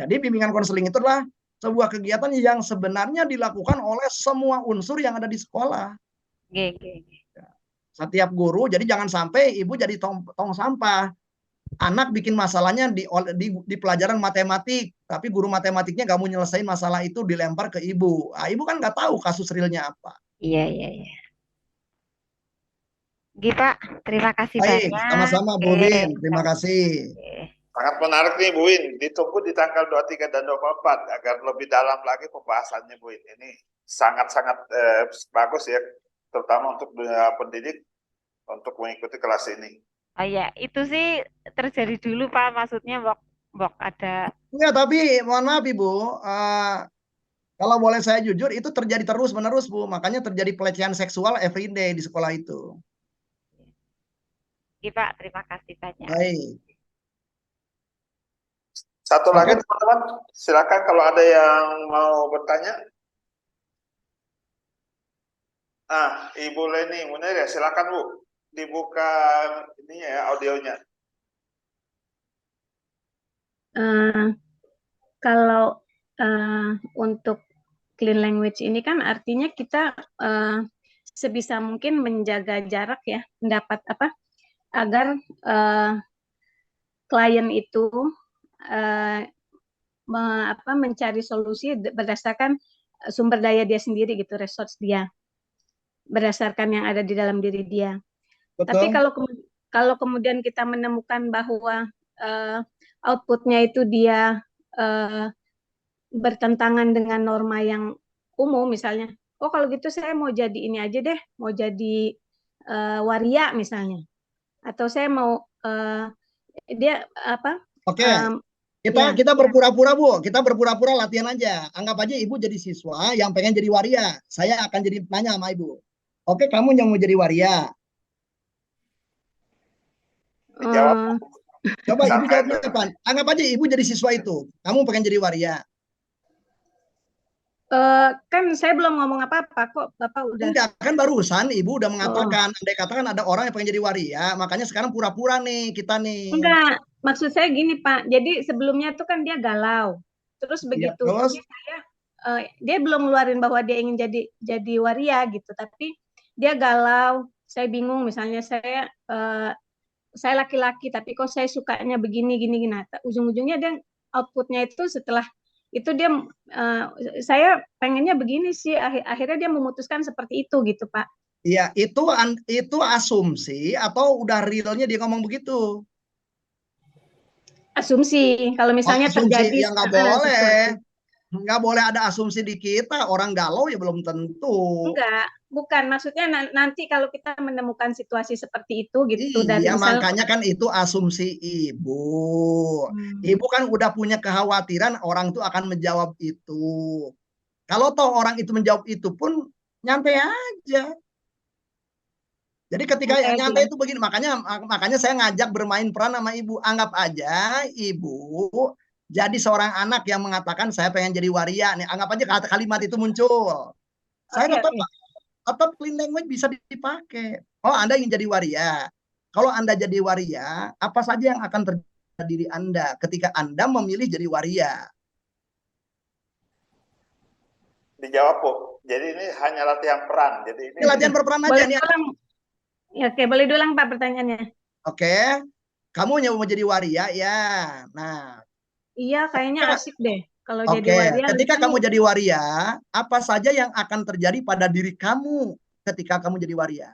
Jadi bimbingan konseling itu adalah sebuah kegiatan yang sebenarnya dilakukan oleh semua unsur yang ada di sekolah. Setiap guru, jadi jangan sampai ibu jadi tong sampah. Anak bikin masalahnya di pelajaran matematik, tapi guru matematiknya nggak mau nyelesain masalah itu, dilempar ke ibu. Nah, ibu kan nggak tahu kasus realnya apa. Iya. Giva, terima kasih Baik, banyak. sama-sama Bu Win, terima kasih. Sangat menarik nih Bu Win, ditunggu di tanggal 23 dan 24 agar lebih dalam lagi pembahasannya Bu Win. Ini sangat-sangat bagus ya, terutama untuk dunia pendidik untuk mengikuti kelas ini. Oh iya, itu sih terjadi dulu Pak, maksudnya Bok ada. Enggak, tapi mohon maaf Ibu, kalau boleh saya jujur itu terjadi terus-menerus Bu, makanya terjadi pelecehan seksual everyday di sekolah itu. Iya Pak, terima kasih banyak. Baik. Satu lagi teman-teman, silakan kalau ada yang mau bertanya. Ibu Leni Munir ya, silakan Bu, dibuka ininya ya, audionya. Kalau untuk clean language ini kan artinya kita sebisa mungkin menjaga jarak ya, mendapat agar klien itu mencari solusi berdasarkan sumber daya dia sendiri gitu, resource dia, berdasarkan yang ada di dalam diri dia. Betul. Tapi kalau kemudian kita menemukan bahwa outputnya itu dia bertentangan dengan norma yang umum, misalnya, oh kalau gitu saya mau jadi ini aja deh, mau jadi waria misalnya, atau saya mau dia apa? Oke. Kita berpura-pura Bu, kita berpura-pura latihan aja. Anggap aja Ibu jadi siswa yang pengen jadi waria. Saya akan jadi nanya sama Ibu. Oke, kamu yang mau jadi waria. Coba Ibu jawabnya kapan? Anggap aja Ibu jadi siswa itu. Kamu pengen jadi waria. Kan saya belum ngomong apa-apa kok, Bapak udah. Enggak, kan barusan Ibu udah mengatakan, andai katakan ada orang yang pengen jadi waria, makanya sekarang pura-pura nih kita nih. Enggak, maksud saya gini Pak, jadi sebelumnya tuh kan dia galau, terus begitu dia belum ngeluarin bahwa dia ingin jadi waria gitu, tapi dia galau, saya bingung, misalnya saya laki-laki tapi kok saya sukanya begini gini. Nah, ujung-ujungnya dia outputnya itu setelah itu dia saya pengennya begini sih, akhirnya dia memutuskan seperti itu gitu Pak. Iya, itu asumsi atau udah realnya dia ngomong begitu? Asumsi, kalau misalnya terjadi ya nggak boleh ada asumsi di kita, orang galau ya belum tentu. Enggak, bukan, maksudnya nanti kalau kita menemukan situasi seperti itu gitu. Iya, makanya kan itu asumsi Ibu. Ibu kan udah punya kekhawatiran orang itu akan menjawab itu. Kalau toh orang itu menjawab itu pun nyantai aja. Jadi ketika nyantai itu begini, makanya saya ngajak bermain peran sama Ibu. Anggap aja Ibu jadi seorang anak yang mengatakan saya pengen jadi waria nih. Anggap aja kalimat itu muncul. Saya tetap atau clean language bisa dipakai. Oh, Anda ingin jadi waria. Kalau Anda jadi waria, apa saja yang akan terjadi pada diri Anda ketika Anda memilih jadi waria? Dijawab, Bu. Jadi ini hanya latihan peran. Jadi ini latihan berperan aja Boleh nih. diulang? Ya, oke, boleh diulang Pak pertanyaannya. Oke, kamu mau jadi waria ya. Nah, iya kayaknya asik deh kalau jadi oke, waria. ketika lucu. kamu jadi waria, apa saja yang akan terjadi pada diri kamu ketika kamu jadi waria?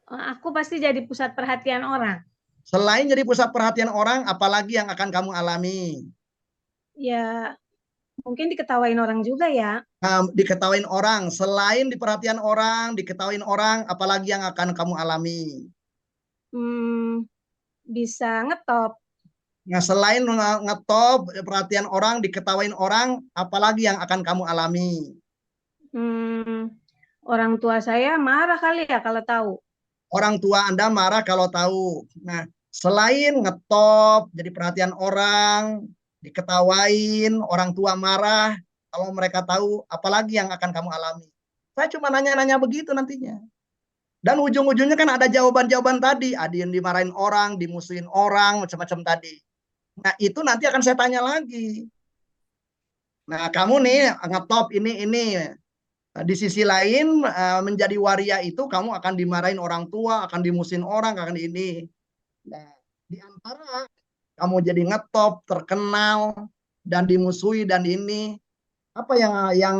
Aku pasti jadi pusat perhatian orang. Selain jadi pusat perhatian orang, apalagi yang akan kamu alami? Ya, mungkin diketawain orang juga ya. Diketawain orang. Selain diperhatian orang, diketawain orang, apalagi yang akan kamu alami? Bisa ngetop. Nah, selain ngetop, perhatian orang, diketawain orang, apalagi yang akan kamu alami? Orang tua saya marah kali ya kalau tahu. Orang tua Anda marah kalau tahu. Nah, selain ngetop, jadi perhatian orang, diketawain, orang tua marah, kalau mereka tahu, apalagi yang akan kamu alami? Saya cuma nanya-nanya begitu nantinya. Dan ujung-ujungnya kan ada jawaban-jawaban tadi. Ada yang dimarahin orang, dimusuhin orang, macam-macam tadi. Nah, itu nanti akan saya tanya lagi. Nah, kamu nih ngetop ini. Di sisi lain, menjadi waria itu kamu akan dimarahin orang tua, akan dimusuhin orang, akan ini. Nah, di antara kamu jadi ngetop, terkenal, dan dimusuhi dan ini, apa yang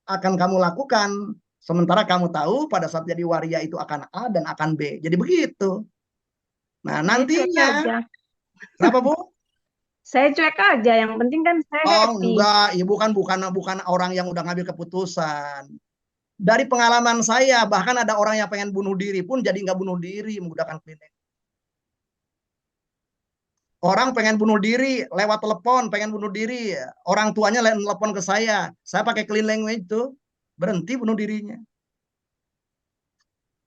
akan kamu lakukan? Sementara kamu tahu pada saat jadi waria itu akan A dan akan B. Jadi begitu. Nah, nantinya, kenapa Bu? Saya cuek aja, yang penting kan saya happy. Enggak, ya bukan orang yang udah ngambil keputusan. Dari pengalaman saya, bahkan ada orang yang pengen bunuh diri pun jadi nggak bunuh diri menggunakan clean language. Orang pengen bunuh diri lewat telepon, pengen bunuh diri, orang tuanya telepon ke saya pakai clean language itu, berhenti bunuh dirinya.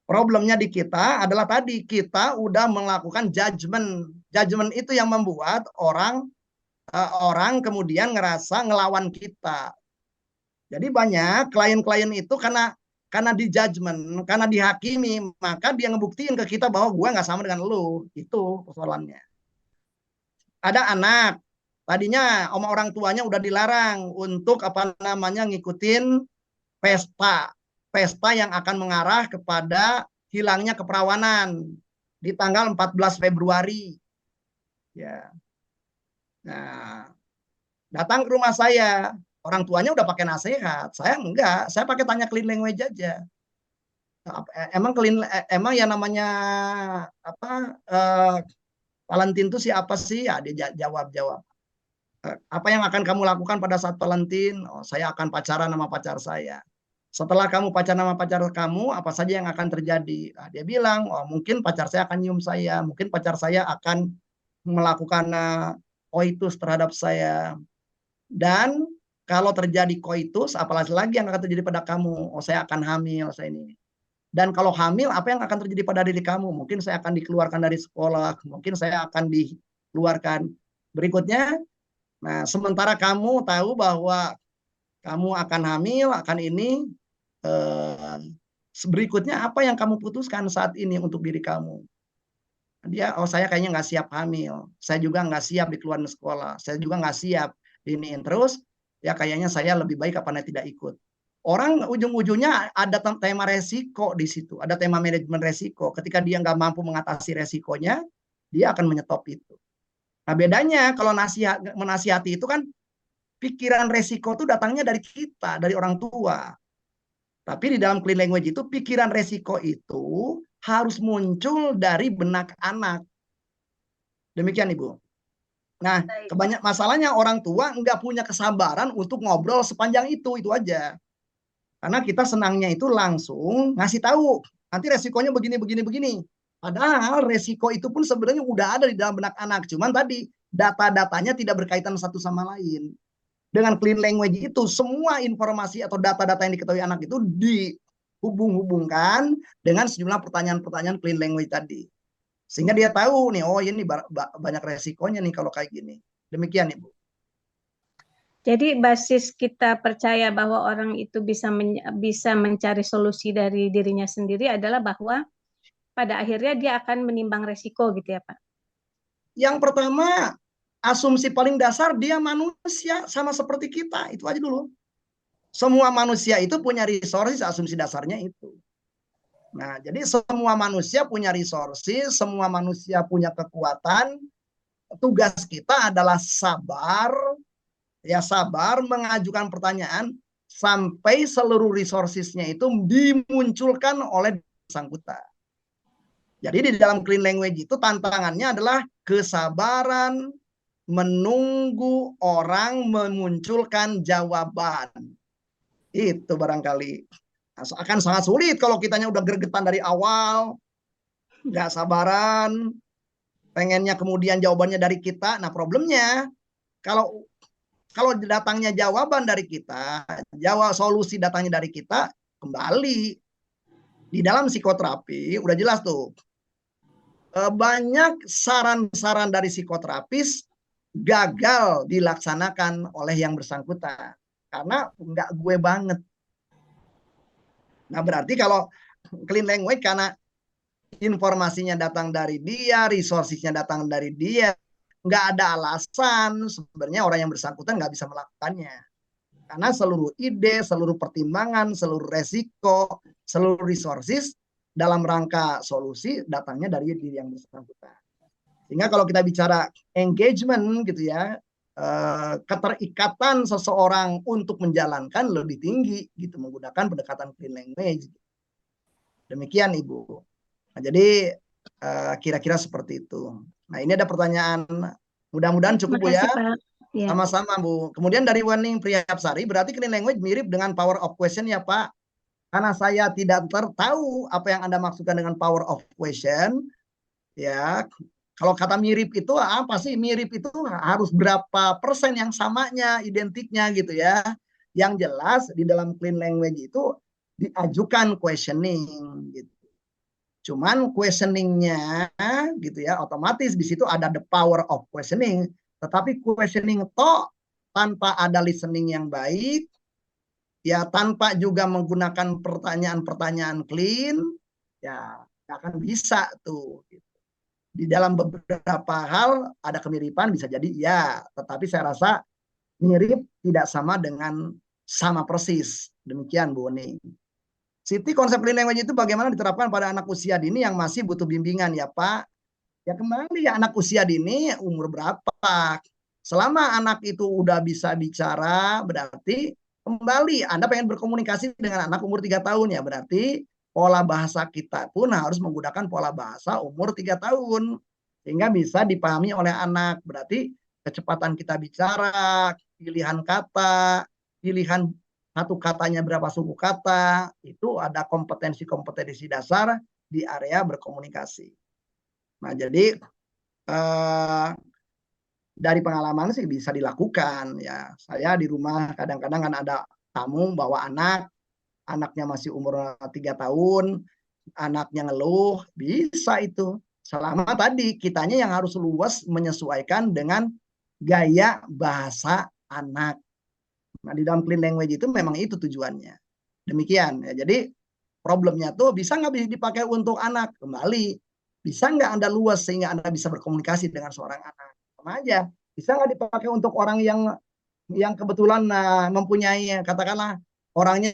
Problemnya di kita adalah tadi, kita udah melakukan judgment. Judgment itu yang membuat orang kemudian ngerasa ngelawan kita. Jadi banyak klien-klien itu karena di judgment, karena dihakimi, maka dia ngebuktiin ke kita bahwa gua nggak sama dengan lu. Itu persoalannya. Ada anak, tadinya sama orang tuanya udah dilarang untuk ngikutin pesta yang akan mengarah kepada hilangnya keperawanan di tanggal 14 Februari. Ya. Nah, datang ke rumah saya, orang tuanya udah pakai nasihat, saya enggak, saya pakai tanya clean language aja. Emang yang namanya Valentine itu siapa sih? Ya, dia jawab. Apa yang akan kamu lakukan pada saat Valentine? Oh, saya akan pacaran sama pacar saya. Setelah kamu pacaran sama pacar kamu, apa saja yang akan terjadi? Nah, dia bilang, oh mungkin pacar saya akan nyium saya, mungkin pacar saya akan melakukan koitus terhadap saya. Dan kalau terjadi koitus, apalagi lagi yang akan terjadi pada kamu? Oh, saya akan hamil, saya ini. Dan kalau hamil, apa yang akan terjadi pada diri kamu? Mungkin saya akan dikeluarkan dari sekolah, mungkin saya akan dikeluarkan. Berikutnya, nah sementara kamu tahu bahwa kamu akan hamil, akan ini, berikutnya apa yang kamu putuskan saat ini untuk diri kamu? Dia, oh saya kayaknya nggak siap hamil, saya juga nggak siap dikeluarin sekolah, saya juga nggak siap iniin terus, ya kayaknya saya lebih baik apa tidak ikut. Orang ujung-ujungnya ada tema resiko di situ, ada tema manajemen resiko. Ketika dia nggak mampu mengatasi resikonya, dia akan menyetop itu. Nah bedanya kalau menasihati itu kan pikiran resiko itu datangnya dari kita, dari orang tua. Tapi di dalam clean language itu pikiran resiko itu harus muncul dari benak anak. Demikian Ibu. Nah, masalahnya orang tua nggak punya kesabaran untuk ngobrol sepanjang itu aja. Karena kita senangnya itu langsung ngasih tahu, nanti resikonya begini. Padahal resiko itu pun sebenarnya udah ada di dalam benak anak. Cuman tadi data-datanya tidak berkaitan satu sama lain. Dengan clean language itu, semua informasi atau data-data yang diketahui anak itu dihubung-hubungkan dengan sejumlah pertanyaan-pertanyaan clean language tadi. Sehingga dia tahu nih, oh ini banyak resikonya nih kalau kayak gini. Demikian Ibu. Jadi basis kita percaya bahwa orang itu bisa mencari solusi dari dirinya sendiri adalah bahwa pada akhirnya dia akan menimbang resiko gitu ya Pak. Yang pertama, asumsi paling dasar dia manusia sama seperti kita, itu aja dulu. Semua manusia itu punya resources, asumsi dasarnya itu. Nah, jadi semua manusia punya resources, semua manusia punya kekuatan. Tugas kita adalah sabar, ya sabar mengajukan pertanyaan sampai seluruh resources-nya itu dimunculkan oleh bersangkutan. Jadi di dalam clean language itu tantangannya adalah kesabaran menunggu orang memunculkan jawaban. Itu barangkali akan sangat sulit kalau kitanya udah gregetan dari awal, nggak sabaran, pengennya kemudian jawabannya dari kita. Nah problemnya kalau datangnya jawaban dari kita, solusi datangnya dari kita, kembali di dalam psikoterapi udah jelas tuh. Banyak saran-saran dari psikoterapis gagal dilaksanakan oleh yang bersangkutan karena nggak gue banget. Nah berarti kalau clean language karena informasinya datang dari dia, resourcesnya datang dari dia, nggak ada alasan sebenarnya orang yang bersangkutan nggak bisa melakukannya. Karena seluruh ide, seluruh pertimbangan, seluruh resiko, seluruh resources dalam rangka solusi datangnya dari diri yang bersangkutan. Sehingga kalau kita bicara engagement gitu ya, keterikatan seseorang untuk menjalankan lebih tinggi gitu menggunakan pendekatan clean language. Demikian Ibu. Nah, jadi kira-kira seperti itu. Nah ini ada pertanyaan, mudah-mudahan cukup Bu ya. Sama-sama Bu. Kemudian dari Wening Priyapsari, berarti clean language mirip dengan power of question ya Pak? Karena saya tidak tahu apa yang Anda maksudkan dengan power of question. Ya, kalau kata mirip itu apa sih? Mirip itu harus berapa persen yang samanya, identiknya gitu ya. Yang jelas di dalam clean language itu diajukan questioning gitu. Cuman questioningnya gitu ya, otomatis di situ ada the power of questioning. Tetapi questioning toh tanpa ada listening yang baik, ya tanpa juga menggunakan pertanyaan-pertanyaan clean, ya nggak akan bisa tuh. Gitu. Di dalam beberapa hal ada kemiripan bisa jadi ya, tetapi saya rasa mirip tidak sama dengan sama persis. Demikian Bu Oni. Siti, konsep clean language itu bagaimana diterapkan pada anak usia dini yang masih butuh bimbingan ya Pak? Ya kembali ya anak usia dini umur berapa? Selama anak itu udah bisa bicara berarti kembali Anda pengen berkomunikasi dengan anak umur 3 tahun ya berarti pola bahasa kita pun harus menggunakan pola bahasa umur 3 tahun. Sehingga bisa dipahami oleh anak. Berarti kecepatan kita bicara, pilihan kata, pilihan satu katanya berapa suku kata, itu ada kompetensi-kompetensi dasar di area berkomunikasi. Nah jadi dari pengalaman sih bisa dilakukan ya. Saya di rumah kadang-kadang kan ada tamu bawa anaknya masih umur 3 tahun, anaknya ngeluh, bisa itu. Selama tadi kitanya yang harus luas menyesuaikan dengan gaya bahasa anak. Nah di dalam clean language itu memang itu tujuannya. Demikian ya. Jadi problemnya tuh bisa nggak bisa dipakai untuk anak? Kembali, bisa nggak Anda luas sehingga Anda bisa berkomunikasi dengan seorang anak? Sama aja. Bisa nggak dipakai untuk orang yang kebetulan mempunyai katakanlah orangnya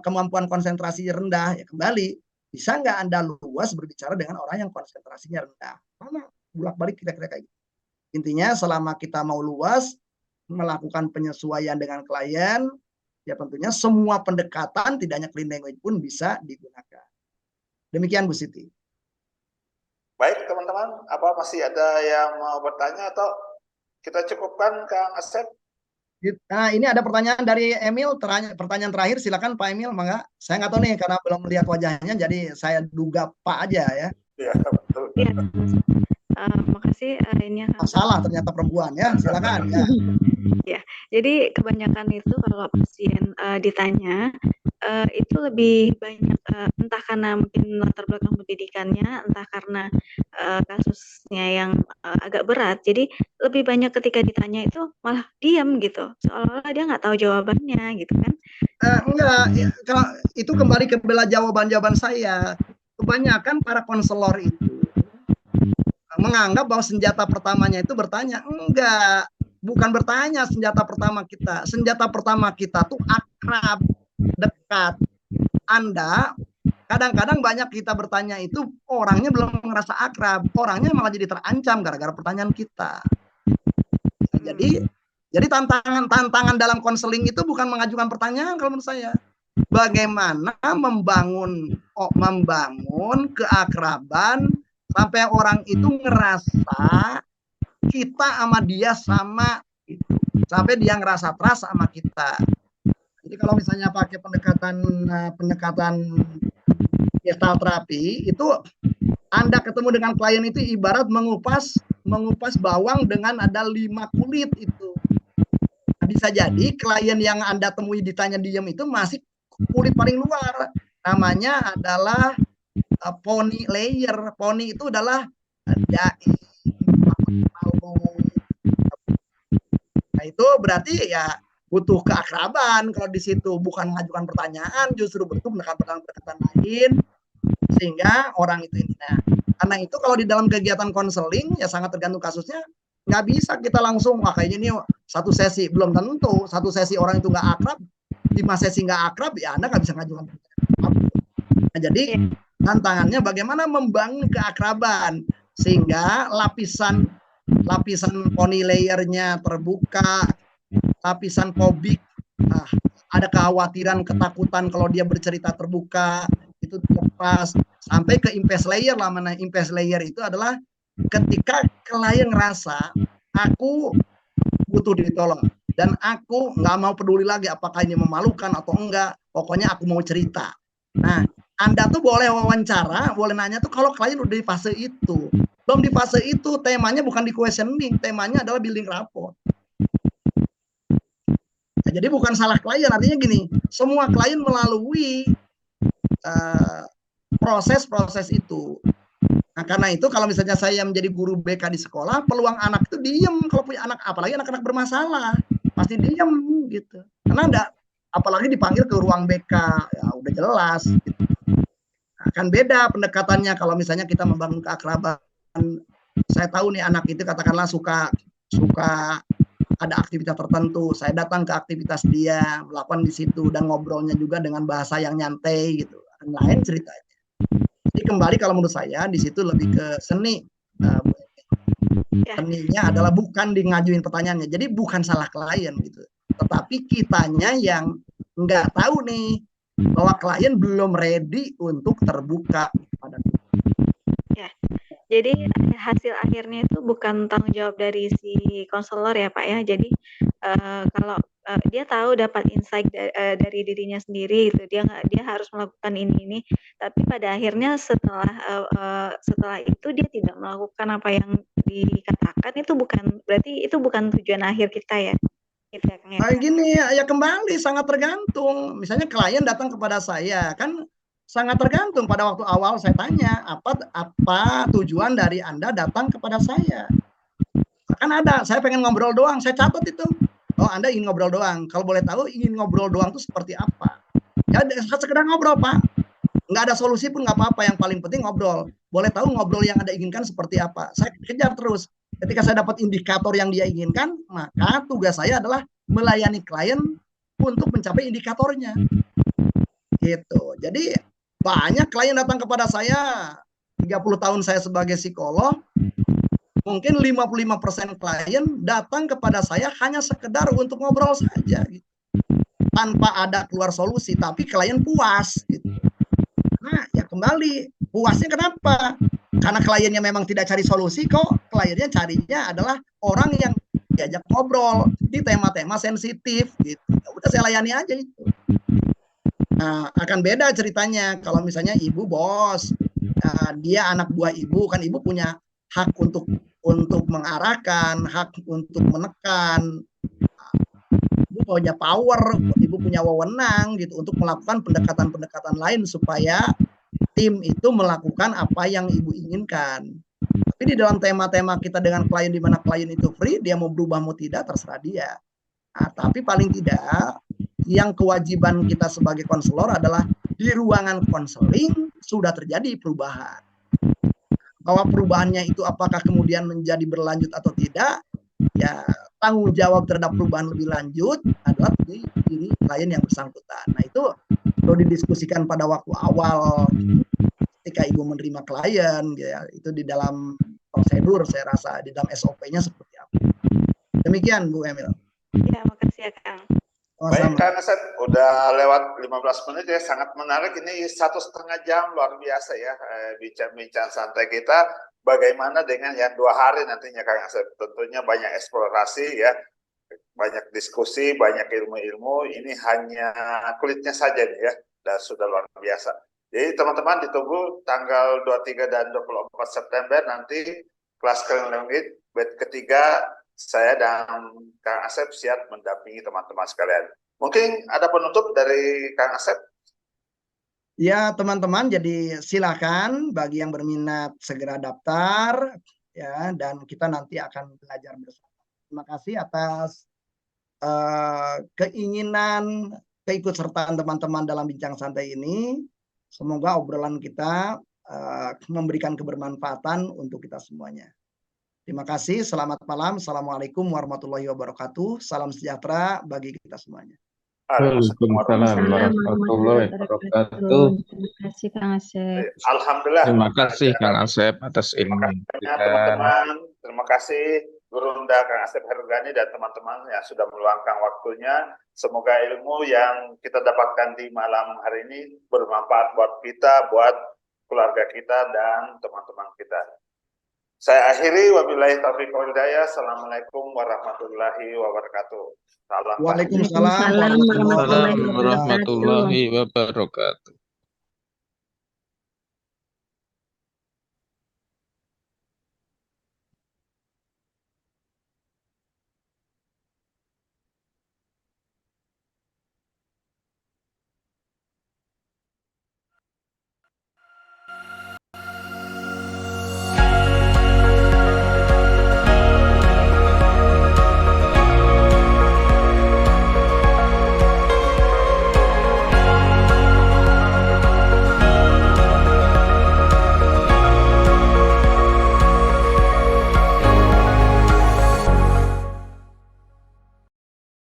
kemampuan konsentrasi rendah, ya kembali bisa nggak Anda luas berbicara dengan orang yang konsentrasinya rendah? Mana bolak-balik kira-kira kayak gitu. Intinya selama kita mau luas melakukan penyesuaian dengan klien, ya tentunya semua pendekatan tidak hanya clean language pun bisa digunakan. Demikian Bu Siti. Baik teman-teman, apa masih ada yang mau bertanya atau kita cukupkan Kang Asep? Nah, ini ada pertanyaan dari Emil, pertanyaan terakhir, silakan Pak Emil, mangga. Saya nggak tahu nih karena belum melihat wajahnya, jadi saya duga Pak aja ya. Iya, betul. Ya, makasih. Ini salah ternyata perempuan ya, silakan. Ya. Ya, jadi kebanyakan itu kalau pasien ditanya itu lebih banyak entah karena mungkin latar belakang pendidikannya, entah karena kasusnya yang agak berat. Jadi lebih banyak ketika ditanya itu malah diam gitu, seolah-olah dia nggak tahu jawabannya gitu kan. Enggak, kalau itu kembali ke bela jawaban saya. Kebanyakan para konselor itu menganggap bahwa senjata pertamanya itu bertanya. Enggak, bukan bertanya senjata pertama kita. Senjata pertama kita tuh akrab, dekat. Anda kadang-kadang banyak kita bertanya itu orangnya belum merasa akrab, orangnya malah jadi terancam gara-gara pertanyaan kita. Jadi tantangan dalam konseling itu bukan mengajukan pertanyaan kalau menurut saya. Bagaimana membangun keakraban sampai orang itu ngerasa kita sama dia sama gitu. Sampai dia ngerasa trust sama kita. Jadi kalau misalnya pakai pendekatan gestalt terapi itu Anda ketemu dengan klien itu ibarat mengupas bawang dengan ada 5 kulit itu. Nah, bisa jadi klien yang Anda temui ditanya diam itu masih kulit paling luar. Namanya adalah pony layer. Pony itu adalah nah itu berarti ya butuh keakraban kalau di situ, bukan mengajukan pertanyaan, justru bentuk pendekatan lain sehingga orang itu ini. Nah, karena itu kalau di dalam kegiatan konseling ya sangat tergantung kasusnya. Nggak bisa kita langsung kayaknya ini satu sesi, belum tentu. Satu sesi orang itu nggak akrab, 5 sesi nggak akrab, ya Anda nggak bisa ngajukan pertanyaan. Nah, jadi tantangannya bagaimana membangun keakraban sehingga lapisan pony layernya terbuka, lapisan fobik, ada kekhawatiran, ketakutan kalau dia bercerita terbuka itu lepas sampai ke impasse layer lah. Mana impasse layer itu adalah ketika klien ngerasa aku butuh ditolong dan aku nggak mau peduli lagi apakah ini memalukan atau enggak, pokoknya aku mau cerita. Nah, Anda tuh boleh wawancara, boleh nanya tuh kalau klien udah di fase itu. Belum di fase itu, temanya bukan di questioning, temanya adalah building rapport. Nah, jadi bukan salah klien, artinya gini, semua klien melalui proses-proses itu. Nah, karena itu kalau misalnya saya menjadi guru BK di sekolah, peluang anak itu diem kalau punya anak, apalagi anak-anak bermasalah, pasti diem gitu. Karena ada, apalagi dipanggil ke ruang BK, ya udah jelas. Gitu. Akan beda pendekatannya kalau misalnya kita membangun keakraban. Saya tahu nih anak itu katakanlah suka ada aktivitas tertentu, saya datang ke aktivitas dia, melakukan di situ dan ngobrolnya juga dengan bahasa yang nyantai gitu. Lain ceritanya. Jadi kembali kalau menurut saya di situ lebih ke seni. Seninya adalah bukan di ngajuin pertanyaannya. Jadi bukan salah klien gitu. Tetapi kitanya yang nggak tahu nih bahwa klien belum ready untuk terbuka pada ya. Jadi hasil akhirnya itu bukan tanggung jawab dari si konselor ya Pak ya. Jadi kalau dia tahu dapat insight dari dirinya sendiri itu dia harus melakukan ini, tapi pada akhirnya setelah itu dia tidak melakukan apa yang dikatakan, itu bukan tujuan akhir kita ya. Gitu ya, Kang, ya. Nah, gini ya kembali sangat tergantung. Misalnya klien datang kepada saya kan sangat tergantung. Pada waktu awal saya tanya apa tujuan dari Anda datang kepada saya. Kan ada, saya pengen ngobrol doang, saya catat itu. Oh, Anda ingin ngobrol doang. Kalau boleh tahu ingin ngobrol doang itu seperti apa? Ya sekedar ngobrol Pak. Nggak ada solusi pun nggak apa-apa. Yang paling penting ngobrol. Boleh tahu ngobrol yang Anda inginkan seperti apa? Saya kejar terus. Ketika saya dapat indikator yang dia inginkan, maka tugas saya adalah melayani klien untuk mencapai indikatornya. Gitu. Jadi banyak klien datang kepada saya, 30 tahun saya sebagai psikolog, mungkin 55% klien datang kepada saya hanya sekedar untuk ngobrol saja, gitu. Tanpa ada keluar solusi, tapi klien puas. Gitu. Nah, ya kembali, puasnya kenapa? Karena kliennya memang tidak cari solusi kok, kliennya carinya adalah orang yang diajak ngobrol di tema-tema sensitif. Gitu. Ya udah saya layani aja itu. Nah, akan beda ceritanya kalau misalnya ibu bos, dia anak buah ibu, kan ibu punya hak untuk mengarahkan, hak untuk menekan. Ibu punya power, ibu punya wewenang gitu untuk melakukan pendekatan-pendekatan lain supaya tim itu melakukan apa yang ibu inginkan. Tapi di dalam tema-tema kita dengan klien, di mana klien itu free, dia mau berubah mau tidak terserah dia. Nah, tapi paling tidak yang kewajiban kita sebagai konselor adalah di ruangan konseling sudah terjadi perubahan. Bahwa perubahannya itu apakah kemudian menjadi berlanjut atau tidak, ya tanggung jawab terhadap perubahan lebih lanjut adalah di diri klien yang bersangkutan. Nah itu perlu didiskusikan pada waktu awal ketika ibu menerima klien, ya, itu di dalam prosedur saya rasa di dalam SOP-nya seperti apa. Demikian Bu Emil. Ya, makasih ya Kang. Baik Kang Asep, udah lewat 15 menit ya, sangat menarik. Ini 1,5 jam luar biasa ya bincang-bincang santai kita. Bagaimana dengan yang 2 hari nantinya Kang Asep? Tentunya banyak eksplorasi ya, banyak diskusi, banyak ilmu-ilmu. Ini hanya kulitnya saja nih ya, dan sudah luar biasa. Jadi teman-teman ditunggu tanggal 23 dan 24 September nanti kelas Clean batch ketiga. Saya dan Kang Asep siap mendampingi teman-teman sekalian. Mungkin ada penutup dari Kang Asep? Ya teman-teman, jadi silakan bagi yang berminat segera daftar ya, dan kita nanti akan belajar bersama. Terima kasih atas keinginan keikutsertaan teman-teman dalam bincang santai ini. Semoga obrolan kita memberikan kebermanfaatan untuk kita semuanya. Terima kasih, selamat malam. Assalamualaikum warahmatullahi wabarakatuh. Salam sejahtera bagi kita semuanya. Waalaikumsalam warahmatullahi wabarakatuh. Terima kasih Kang Asep. Alhamdulillah. Terima kasih Kang Asep atas ilmu. Teman-teman, terima kasih Guru Unda Kang Asep Herugani dan teman-teman yang sudah meluangkan waktunya. Semoga ilmu yang kita dapatkan di malam hari ini bermanfaat buat kita, buat keluarga kita dan teman-teman kita. Saya akhiri, wabillahi taufiq wal hidayah. Assalamualaikum warahmatullahi wabarakatuh. Salam. Waalaikumsalam warahmatullahi warahmatullahi wabarakatuh.